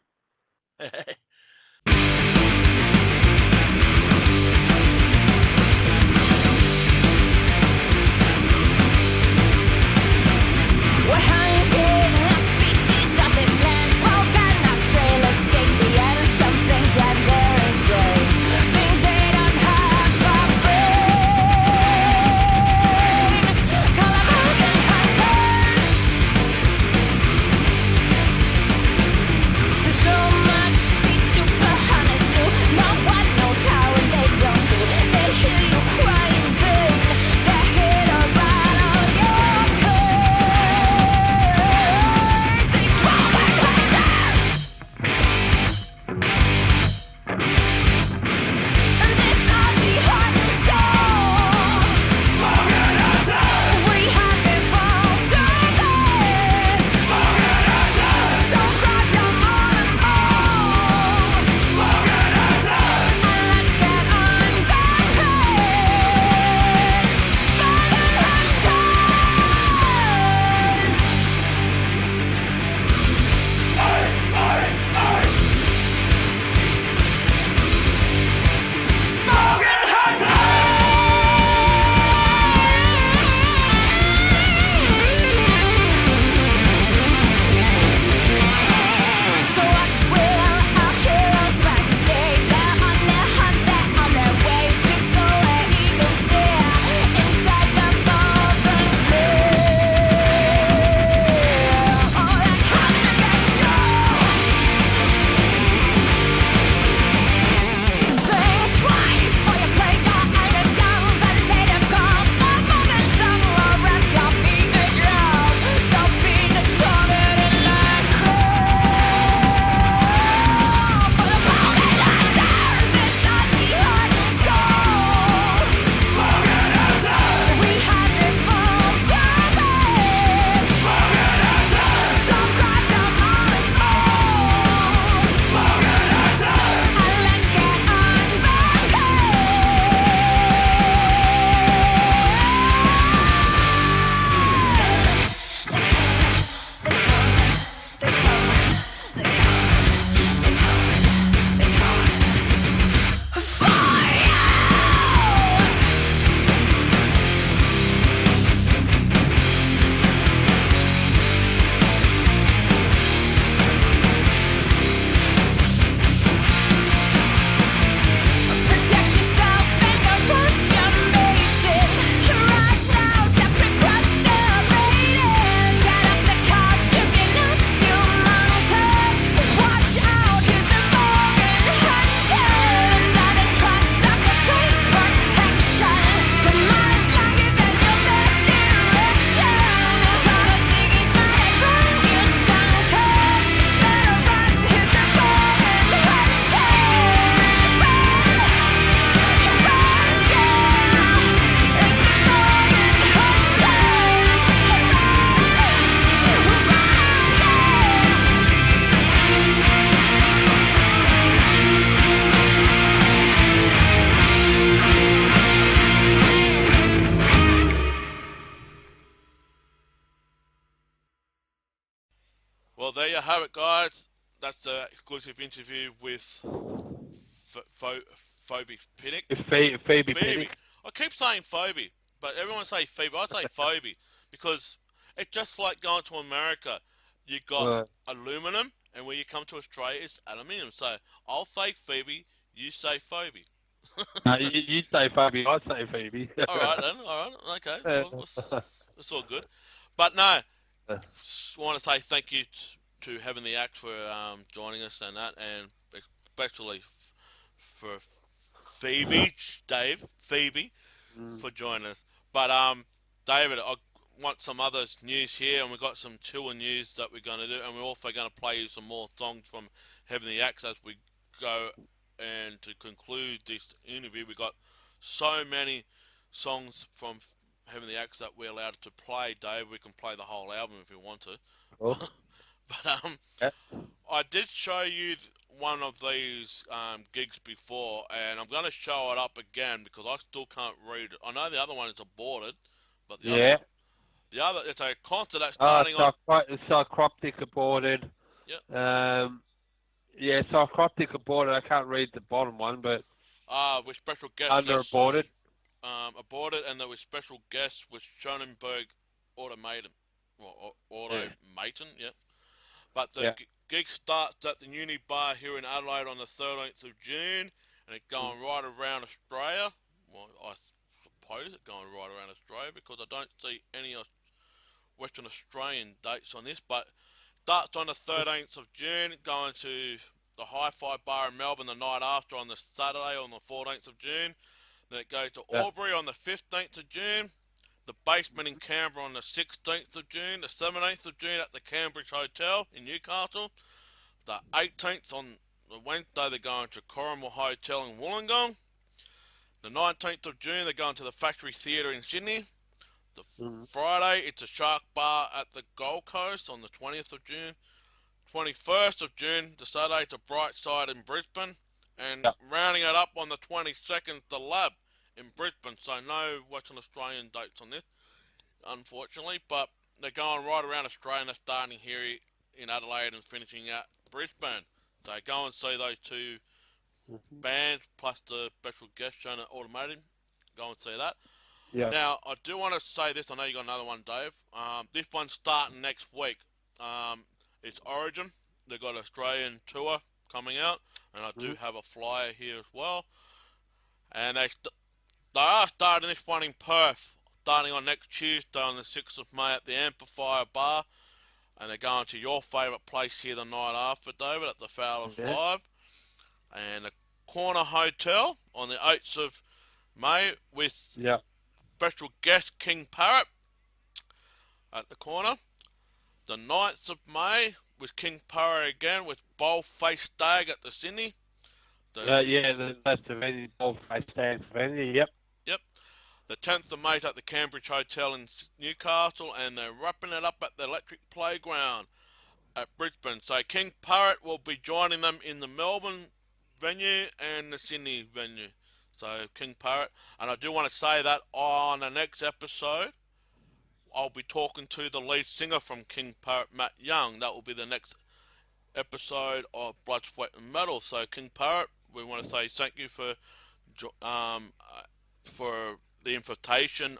We're hunting the species of this land. Bogan Australia sing the end. Something that they're insane. Think they don't have a brain. Call them Bogan Hunters. There's so much these it's an exclusive interview with Phoebe Pinnock. Phoebe Pinnock. I keep saying Phoebe, but everyone say Phoebe. I say Phoebe because it's just like going to America. You got aluminum, and when you come to Australia, it's aluminium. So I'll say Phoebe, you say Phoebe. No, you say Phoebe, I say Phoebe. All right then. All right. Okay. Well, it's all good. But no, just want to say thank you to Having the Axe for joining us and that, and especially for Phoebe, Phoebe, for joining us. But David, I want some other news here, and we've got some tour news that we're going to do, and we're also going to play you some more songs from Having the Axe as we go. And to conclude this interview, we got so many songs from Having the Axe that we're allowed to play, Dave. We can play the whole album if we want to. Oh. But I did show you one of these gigs before, and I'm going to show it up again because I still can't read it. I know the other one is aborted, but the other, it's a concert that's starting on. Psychroptic aborted. Yep. Psychroptic aborted. I can't read the bottom one, but with special guests. Under aborted. Aborted, and there was special guests with Schoenberg Automaton. Automaton, yeah. But the gig starts at the Uni Bar here in Adelaide on the 13th of June, and it's going right around Australia. Well, I suppose it's going right around Australia because I don't see any Western Australian dates on this, but starts on the 13th of June, going to the Hi-Fi Bar in Melbourne the night after on the Saturday on the 14th of June. Then it goes to Albury on the 15th of June, the Basement in Canberra on the 16th of June, the 17th of June at the Cambridge Hotel in Newcastle, the 18th on the Wednesday they're going to Corrimal Hotel in Wollongong, the 19th of June they're going to the Factory Theatre in Sydney, the Friday it's a Shark Bar at the Gold Coast on the 20th of June, 21st of June the Saturday to Brightside in Brisbane, and rounding it up on the 22nd the Lab in Brisbane. So no Western Australian dates on this, unfortunately, but they're going right around Australia and they're starting here in Adelaide and finishing at Brisbane. So go and see those two bands plus the special guest shown at Automated. Go and see that. Yeah. Now, I do want to say this. I know you got another one, Dave. This one's starting next week. It's Origin. They've got an Australian tour coming out, and I do have a flyer here as well. And they are starting this one in Perth, starting on next Tuesday on the 6th of May at the Amplifier Bar. And they're going to your favourite place here the night after, David, at the Fowler's 5. And the Corner Hotel on the 8th of May with special guest King Parrot at the Corner. The 9th of May with King Parrot again with Boldface Stag at the Sydney. That's the venue, Boldface Stag venue, Yep. The 10th of May at the Cambridge Hotel in Newcastle, and they're wrapping it up at the Electric Playground at Brisbane. So King Parrot will be joining them in the Melbourne venue and the Sydney venue. So King Parrot, and I do want to say that on the next episode, I'll be talking to the lead singer from King Parrot, Matt Young. That will be the next episode of Blood, Sweat and Metal. So King Parrot, we want to say thank you for the invitation.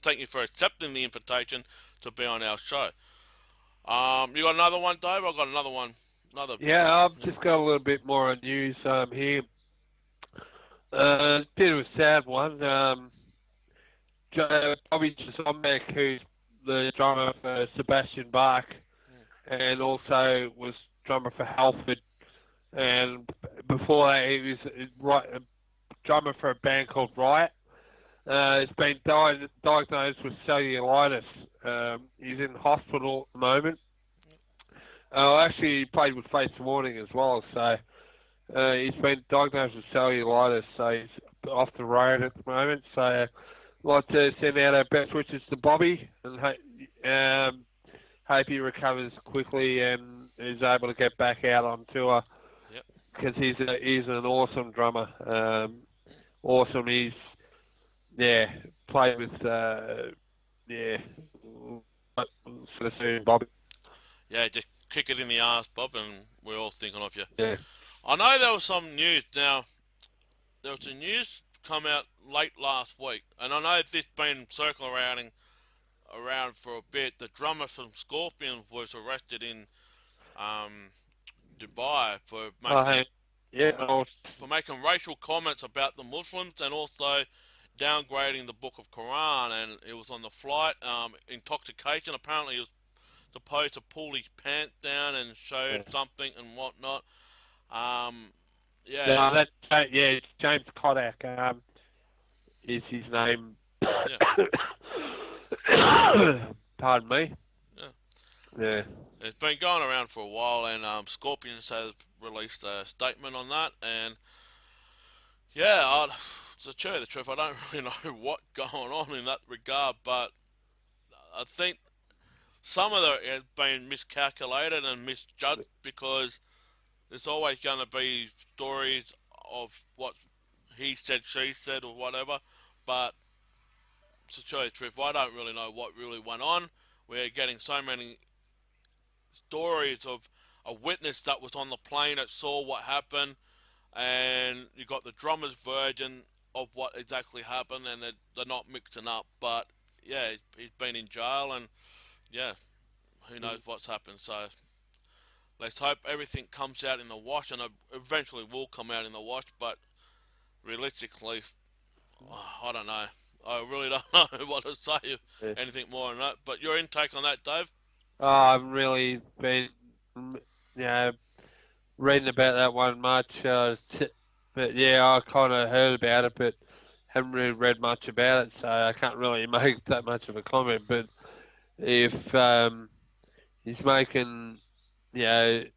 Thank you for accepting the invitation to be on our show. You got another one, Dave? I've got another one. I've just got a little bit more news here. A bit of a sad one. Bobby Zombek, who's the drummer for Sebastian Bach, and also was drummer for Halford, and before that he was a drummer for a band called Riot. He's been diagnosed with cellulitis. He's in hospital at the moment. Actually, he played with Face the Warning as well, so he's been diagnosed with cellulitis, so he's off the road at the moment. So I'd like to send out our best wishes to Bobby, and hope he recovers quickly and is able to get back out on tour, because he's an awesome drummer. Awesome. He's played with soon, Bobby. Yeah, just kick it in the arse, Bob, and we're all thinking of you. Yeah. I know there was some news. Now, there was a news come out late last week, and I know this been circling around for a bit. The drummer from Scorpions was arrested in Dubai for making Yeah. for making racial comments about the Muslims and also downgrading the Book of Quran. And it was on the flight. Intoxication. Apparently, he was supposed to pull his pants down and showed something and whatnot. Yeah. No, it's James Kodak. Is his name? Yeah. Pardon me. Yeah. It's been going around for a while, and Scorpions has released a statement on that, and yeah, to tell you the truth, I don't really know what's going on in that regard, but I think some of it has been miscalculated and misjudged because there's always going to be stories of what he said, she said, or whatever, but to tell you the truth, I don't really know what really went on. We're getting so many stories of a witness that was on the plane that saw what happened, and you got the drummer's version of what exactly happened, and they're not mixing up. But yeah, he's been in jail, and yeah, who knows what's happened. So let's hope everything comes out in the wash, and it eventually will come out in the wash. But realistically, I don't know. I really don't know what to say, anything more than that. But your intake on that, Dave? I've really been, reading about that one much. But yeah, I kind of heard about it, but haven't really read much about it, so I can't really make that much of a comment. But if he's making, depending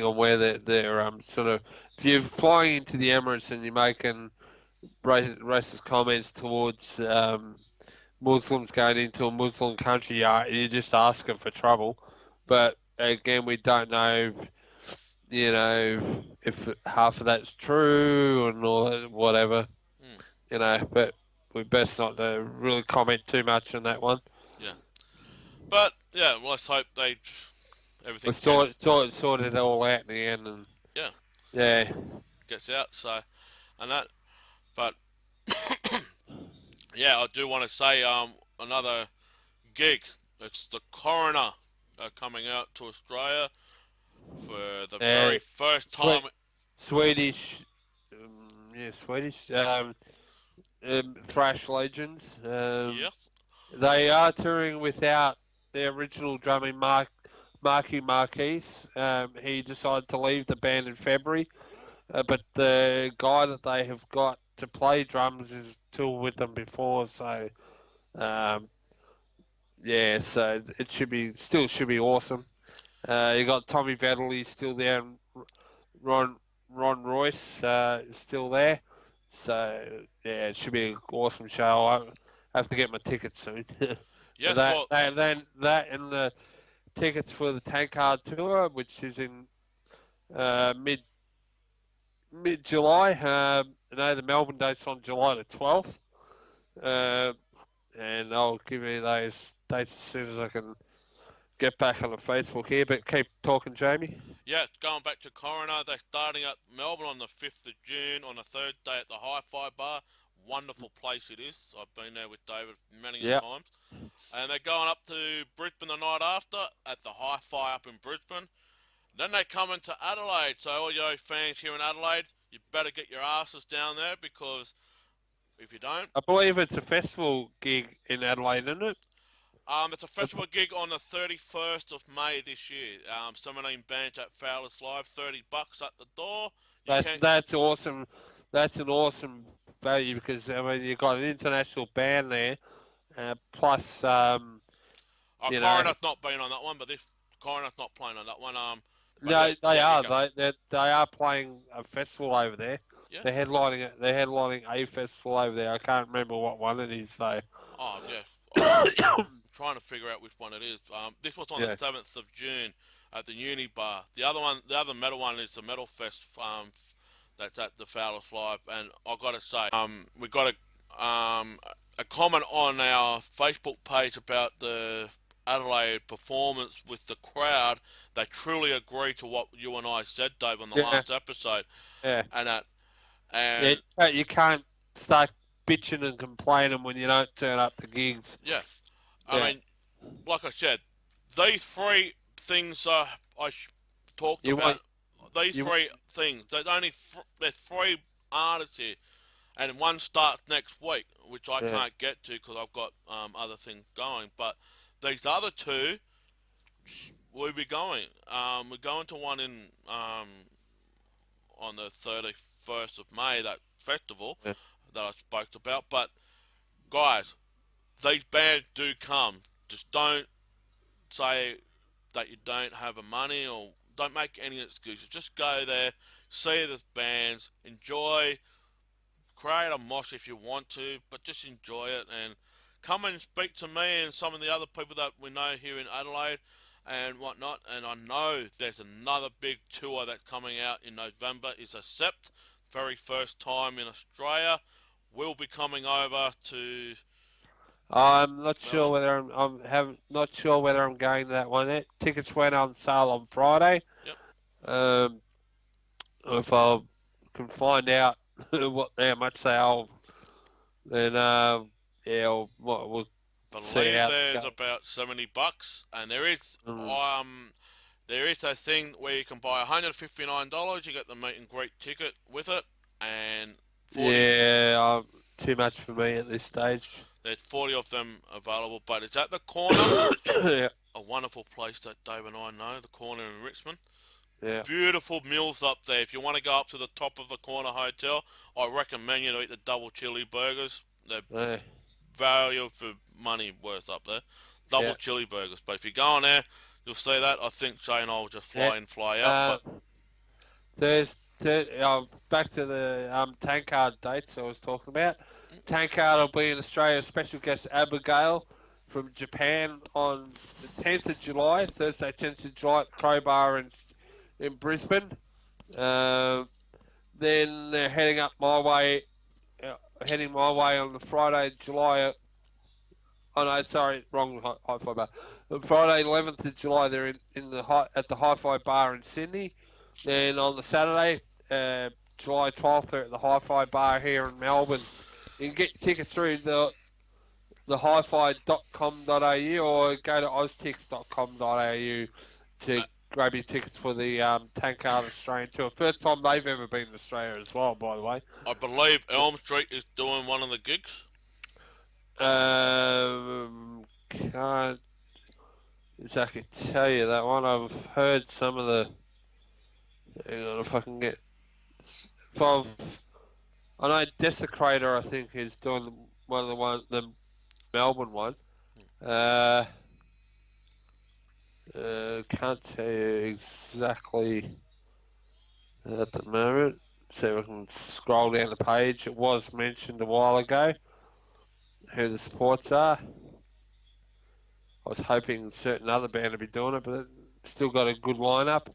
on where they're sort of, if you're flying into the Emirates and you're making racist comments towards Muslims going into a Muslim country, you're just asking for trouble. But again, we don't know, if half of that's true and all that, whatever, but we best not to really comment too much on that one. Yeah. But yeah, well, let's hope everything sort it all out in the end, and yeah, gets out. So, and that, but yeah, I do want to say another gig. It's the Coroner coming out to Australia for the very first time. Swedish thrash legends. Yes. They are touring without their original drumming, Marky Marquise. He decided to leave the band in February, but the guy that they have got to play drums is toured with them before, so so it should be awesome. You got Tommy Vettel, he's still there, and Ron Royce is still there. So yeah, it should be an awesome show. I have to get my tickets soon. Yeah, that and the tickets for the Tankard tour, which is in mid July. The Melbourne date's on July the 12th, and I'll give you those dates as soon as I can get back on the Facebook here. But keep talking, Jamie. Yeah, going back to Coroner, they're starting at Melbourne on the 5th of June on the third day at the Hi-Fi Bar. Wonderful place it is. I've been there with David many times. And they're going up to Brisbane the night after at the Hi-Fi up in Brisbane. Then they come into Adelaide. So all you fans here in Adelaide, you better get your asses down there, because if you don't... I believe it's a festival gig in Adelaide, isn't it? It's a festival gig on the 31st of May this year. 17 bands at Fowler's Live, $30 at the door. That's awesome. That's an awesome value, because you've got an international band there, plus Coroner's not been on that one, but this Coroner's not playing on that one. No, they are. They are playing a festival over there. Yeah. They're headlining a festival over there. I can't remember what one it is though. Oh yeah. I'm trying to figure out which one it is. This was on the 7th of June at the Uni Bar. The other metal one is the Metal Fest. That's at the Fowler's Live, and I gotta say, we got a comment on our Facebook page about the Adelaide performance with the crowd, they truly agree to what you and I said, Dave, on the Yeah, last episode, yeah, and that, yeah. and You can't start bitching and complaining when you don't turn up to gigs. yeah, I Yeah, mean, like I said, these three things talked you about. want These you. three things. There's three artists here, and one starts next week, which I Yeah. can't get to because I've got other things going. But these other two, we'll be going. We're going to one in on the 31st of May, that festival Yeah. that I spoke about. But guys, these bands do come. Just don't say that you don't have the money or don't make any excuses. Just go there, see the bands, enjoy, create a mosh if you want to, but just enjoy it and come and speak to me and some of the other people that we know here in Adelaide and whatnot. And I know there's another big tour that's coming out in November. Is a Sept, very first time in Australia. We'll be coming over to I'm not sure Melbourne. whether not sure whether I'm going to that one yet. Tickets went on sale on Friday. Yep. Um, if I can find out how much they are, then yeah, we'll see Believe how that there's goes. about $70, and Mm. there is a thing where you can buy $159. You get the meet and greet ticket with it, and 40. Yeah, too much for me at this stage. There's 40 of them available, but it's at the corner. Yeah, A wonderful place that Dave and I know, the corner in Richmond. yeah, Beautiful meals up there. If you want to go up to the top of the corner hotel, I recommend you to eat the double chili burgers. They're yeah, value for money worth up there. Double yeah. chili burgers. But if you go on there, you'll see that. I think Shay and I will just Yeah. fly in, fly out. But Back to the tank card dates I was talking about. Tank card will be in Australia. Special guest Abigail from Japan on the 10th of July, Thursday, 10th of July at Crowbar in Brisbane. Then they're heading my way on the Friday, July. Oh no, sorry, wrong hi-fi bar. On Friday, 11th of July, they're at the Hi-Fi Bar in Sydney. Then on the Saturday, July 12th, they're at the Hi-Fi Bar here in Melbourne. You can get tickets through the hi-fi.com.au or go to oztix.com.au to grab your tickets for the Tankard Australian Tour. First time they've ever been in Australia as well, by the way. I believe Elm Street is doing one of the gigs. Can't exactly tell you that one. I've heard some of the. Hang on, if I can get. If I've, I know Desecrator, I think, is doing the Melbourne one. Can't tell you exactly at the moment. See if I can scroll down the page. It was mentioned a while ago who the supports are. I was hoping a certain other band would be doing it, but it still got a good lineup.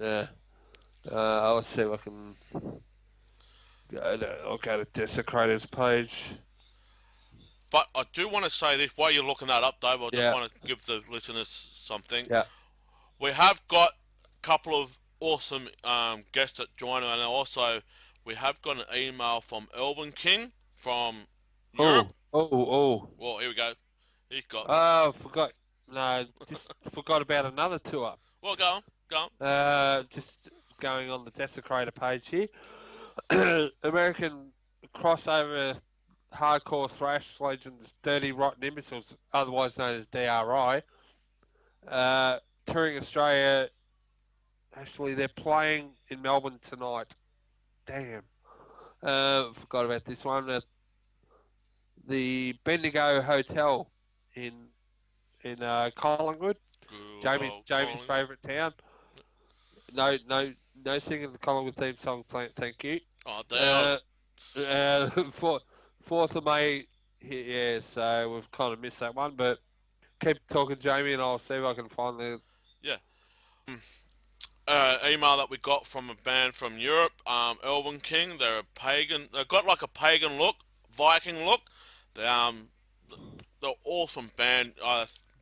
Yeah. I'll see if I can I'll go to Desecrator's page. But I do want to say this while you're looking that up, Dave. I just Yeah. want to give the listeners something. Yeah. We have got a couple of awesome guests that join, and also we have got an email from Elvin King from Europe. Oh. Well, here we go. He's got. Oh, forgot. No, just forgot about another tour. Well, go on. Just going on the Desecrator page here. American crossover hardcore thrash legends Dirty Rotten Imbeciles, otherwise known as DRI, touring Australia. Actually, they're playing in Melbourne tonight. Damn. Forgot about this one. The Bendigo Hotel in Collingwood. Jamie's favourite town. No singing the Collingwood theme song. Thank you. Oh, damn. 4th of May. Yeah, so we've kind of missed that one, but keep talking, Jamie, and I'll see if I can find the. Yeah. Email that we got from a band from Europe, Elvin King. They're a pagan. They've got like a pagan look, Viking look. They're awesome band.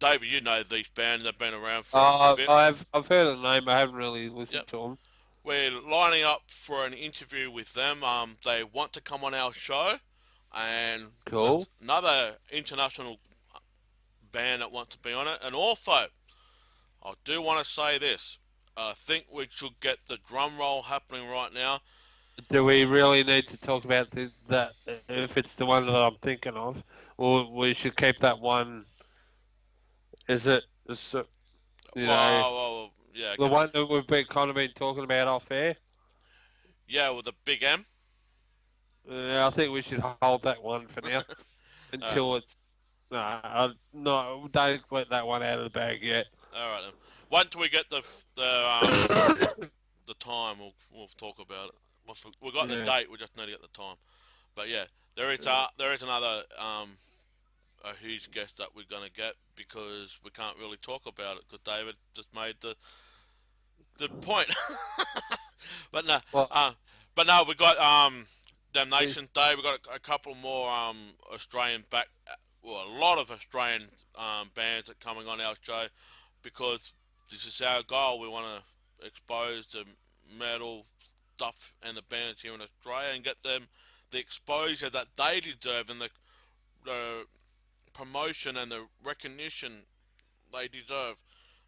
David, you know these bands. They've been around for a bit. I've heard of the name. I haven't really listened Yep. to them. We're lining up for an interview with them. They want to come on our show, and Cool. another international band that wants to be on it. And also, I do want to say this. I think we should get the drum roll happening right now. Do we really need to talk about that if it's the one that I'm thinking of, or we should keep that one? Is it? Yeah, The one that we've been kind of been talking about off air? yeah, with the big M. I think we should hold that one for now until it's. No, don't let that one out of the bag yet. All right then. Once we get the the time, we'll talk about it. We got the date. We just need to get the time. But yeah, there is another a huge guest that we're gonna get because we can't really talk about it because David just made the point. But no, Well, we got Damnation Day. We got a couple more Australian a lot of Australian bands that are coming on our show because this is our goal. We want to expose the metal stuff and the bands here in Australia and get them the exposure that they deserve and the promotion and the recognition they deserve.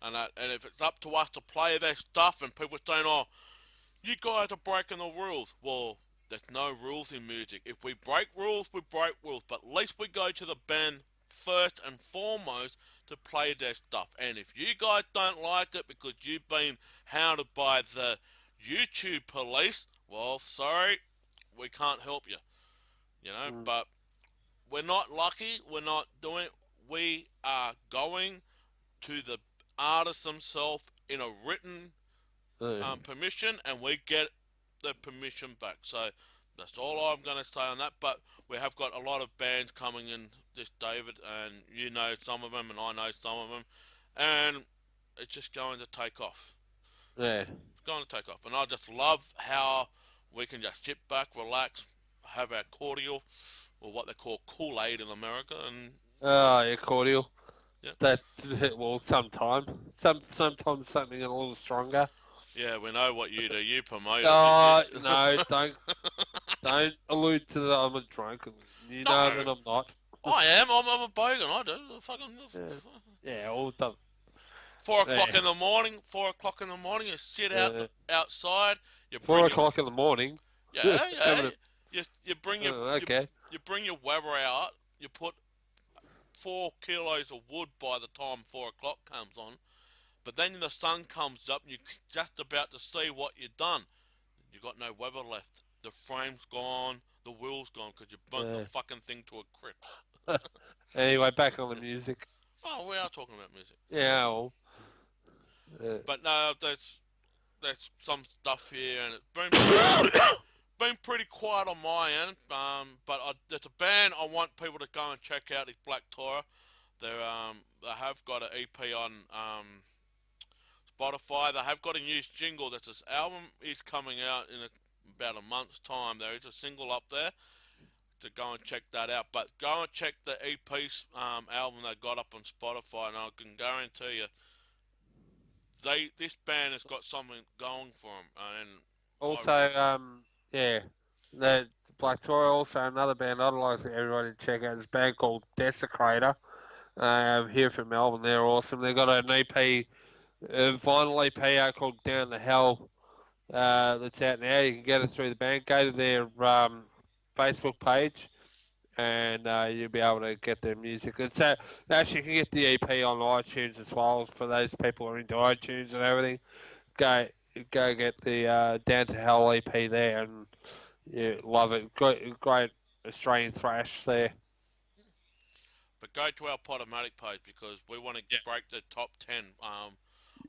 And if it's up to us to play their stuff and people saying, oh, you guys are breaking the rules. Well, there's no rules in music. If we break rules, we break rules. But at least we go to the band first and foremost to play their stuff. And if you guys don't like it because you've been hounded by the YouTube police, well, sorry, we can't help you. You know, but we're not lucky. We're not doing. We are going to the artist themselves in a written permission, and we get the permission back. So that's all I'm going to say on that. But we have got a lot of bands coming in this, David, and you know some of them, and I know some of them, and it's just going to take off. Yeah. It's going to take off, and I just love how we can just sit back, relax, have our cordial, or what they call Kool-Aid in America, and yeah, cordial. Yeah. That sometimes something a little stronger. yeah, we know what you do. You promote it. No, don't allude to that I'm a drunk. You know No. that I'm not. I am. I'm a bogan. I do. Fucking Yeah, all done. 4 o'clock Yeah. in the morning. 4 o'clock in the morning. You sit outside. You 4 bring o'clock in the morning. yeah. Having You bring your okay. you bring your weather out. You put 4 kilos of wood by the time 4 o'clock comes on. But then the sun comes up and you're just about to see what you've done. You got no weather left. The frame's gone. The wheel's gone because you burnt the fucking thing to a crisp. Anyway, back on the music. Oh, we are talking about music. Yeah, well. But no, there's some stuff here, and it's been pretty quiet on my end. But there's a band I want people to go and check out. Is Black Torah. They have got an EP on Spotify. They have got a new single. This album is coming out in about a month's time. There is a single up there to go and check that out. But go and check the EP album they got up on Spotify, and I can guarantee you, this band has got something going for them. And Also, yeah, the Black Torah. Also, another band I'd like everybody to check out is a band called Desecrator. Here from Melbourne, they're awesome. They've got an EP, vinyl EP out called Down to Hell. That's out now. You can get it through the band. Go to their Facebook page, and you'll be able to get their music. It's actually you can get the EP on iTunes as well for those people who are into iTunes and everything. Go get the Down to Hell EP there, and you love it. Great Australian thrash there. But go to our Podomatic page because we want to break the top 10. I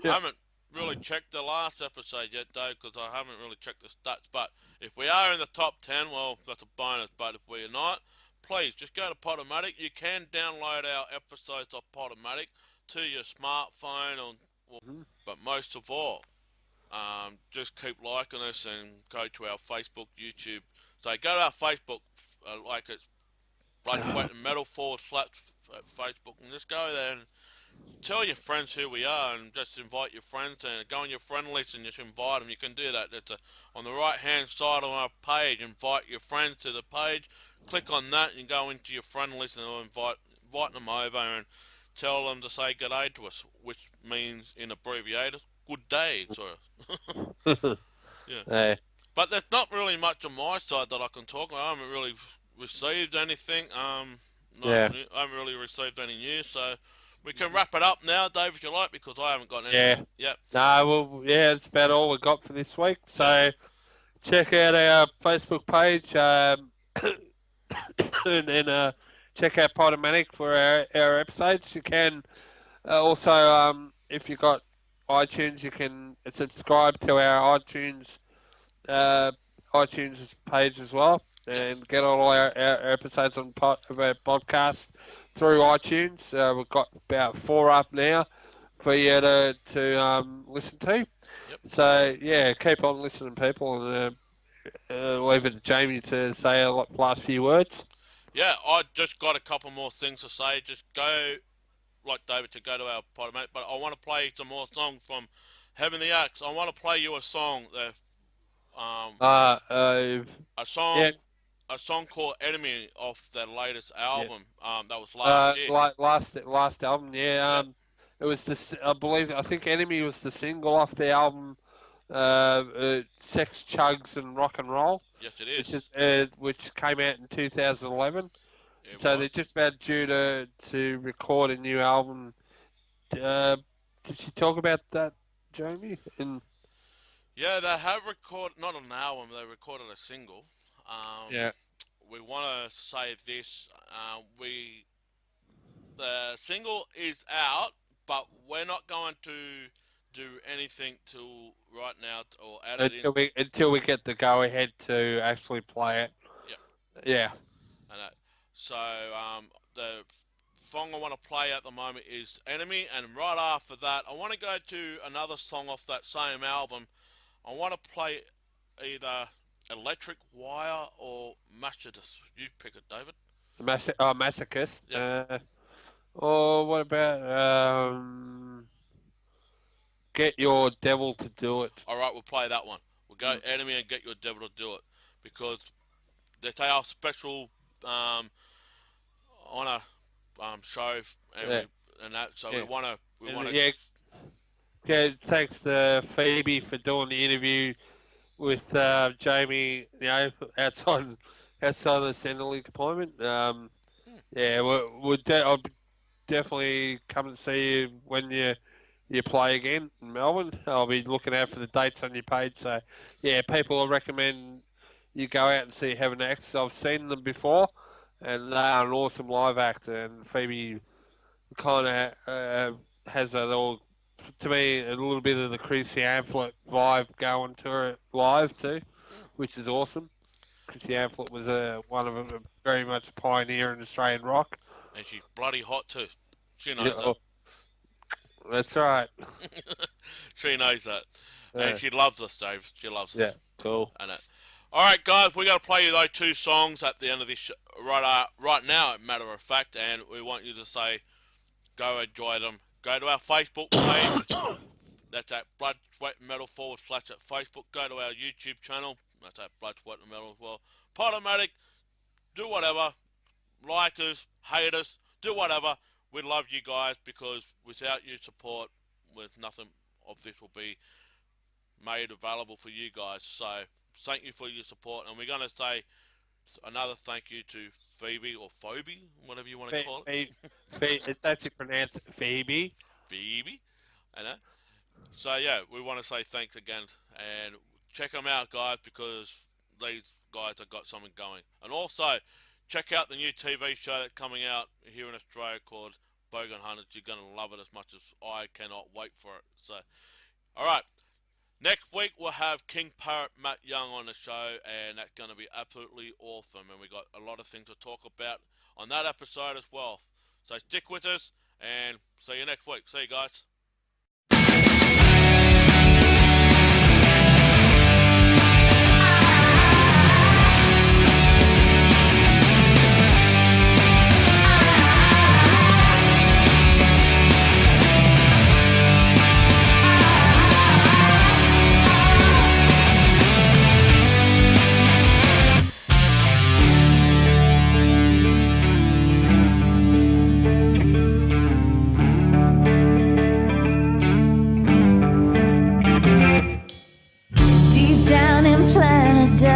Yeah. haven't really checked the last episode yet, though, because I haven't really checked the stats. But if we are in the top 10, well, that's a bonus. But if we're not, please just go to Podomatic. You can download our episodes of Podomatic to your smartphone. But most of all, just keep liking us and go to our Facebook, YouTube. So go to our Facebook, like it's Blood, Sweat and Metal / Facebook, and just go there and tell your friends who we are and just invite your friends and go on your friend list and just invite them. You can do that. It's on the right hand side of our page. Invite your friends to the page. Click on that and go into your friend list and invite them over and tell them to say good day to us, which means in abbreviated, good day. So, yeah. But there's not really much on my side that I can talk about. I haven't really received anything. I haven't really received any news, so we can wrap it up now, Dave, if you like, because I haven't got anything. Yeah. No, that's about all we got for this week. So check out our Facebook page and check out Podomatic for our episodes. You can also, if you've got iTunes, you can subscribe to our iTunes page as well, and get all our episodes of our podcast through iTunes. We've got about 4 up now for you to listen to. Yep. So keep on listening, people, and leave it to Jamie to say last few words. Yeah, I just got a couple more things to say. Just go, like David, to go to our Podomatic, but I want to play some more songs from Heaven the Axe. I want to play you a song that. A song called "Enemy" off their latest album. That was last year. Last album, It was this. I think "Enemy" was the single off the album. Sex, Chugs, and Rock and Roll. Yes, it is. Which came out in 2011. They're just about due to record a new album. Did you talk about that, Jamie? Yeah, they have recorded, not an album, they recorded a single. We want to say this, the single is out, but we're not going to do anything till right now or add it in. Until we get the go-ahead to actually play it. Yeah. So, the song I want to play at the moment is Enemy, and right after that, I want to go to another song off that same album. I want to play either Electric Wire or Masochist. You pick it, David. Masochist. Yeah. Or what about Get Your Devil to Do It? All right, we'll play that one. We'll go Enemy and Get Your Devil to Do It, because they our special on a show and that. So we want to. Yeah, thanks to Phoebe for doing the interview with Jamie. Outside the Centrelink appointment. I'll definitely come and see you when you play again in Melbourne. I'll be looking out for the dates on your page. So people will recommend you go out and see Heaven X. I've seen them before, and they are an awesome live act. And Phoebe kind of has that all. To me, a little bit of the Chrissy Amphlett vibe going to her live too, which is awesome. Chrissy Amphlett was one of them, very much a pioneer in Australian rock. And she's bloody hot too. She knows that. That's right. She knows that. And she loves us, Dave. She loves us. Yeah, cool. All right, guys, we're going to play you those 2 songs at the end of this show, right now, matter of fact, and we want you to say, go enjoy them. Go to our Facebook page. That's at Blood, Sweat and Metal / at Facebook. Go to our YouTube channel. That's at Blood, Sweat and Metal as well. Podomatic. Do whatever. Like us, hate us, do whatever. We love you guys, because without your support, nothing of this will be made available for you guys. So thank you for your support. And we're going to say another thank you to Phoebe or Phoebe, whatever you want to call it. It's actually pronounced Phoebe. Phoebe. I know. So, we want to say thanks again. And check them out, guys, because these guys have got something going. And also, check out the new TV show that's coming out here in Australia called Bogan Hunters. You're going to love it as much as I cannot wait for it. So, all right. Next week, we'll have King Parrot Matt Young on the show, and that's going to be absolutely awesome. And we got a lot of things to talk about on that episode as well. So stick with us, and see you next week. See you guys.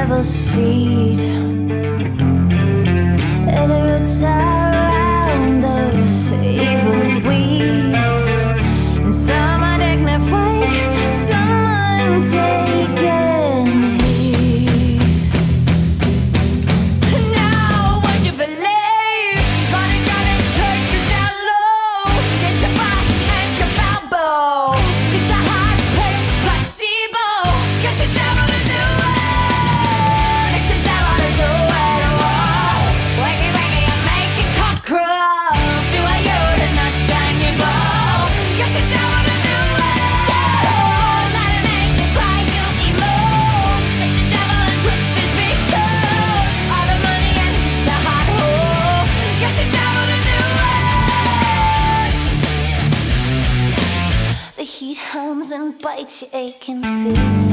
devil's seed, and it roots around those evil weeds. And some are dignified, some untaken heed. Now, would you believe? Gonna take you down low. Get your back and your elbow. It's a hard pain placebo. Get your devil to do it. It's the devil to do it. Whoa. Wakey, wakey, and make it cockroach. See what you did not shine your glow. Get your devil to do it. Let it make you cry, you emote. Let your devil and twist his big toes. All the money and the hot hole. Get your devil to do it. The heat hums and bites your aching feet.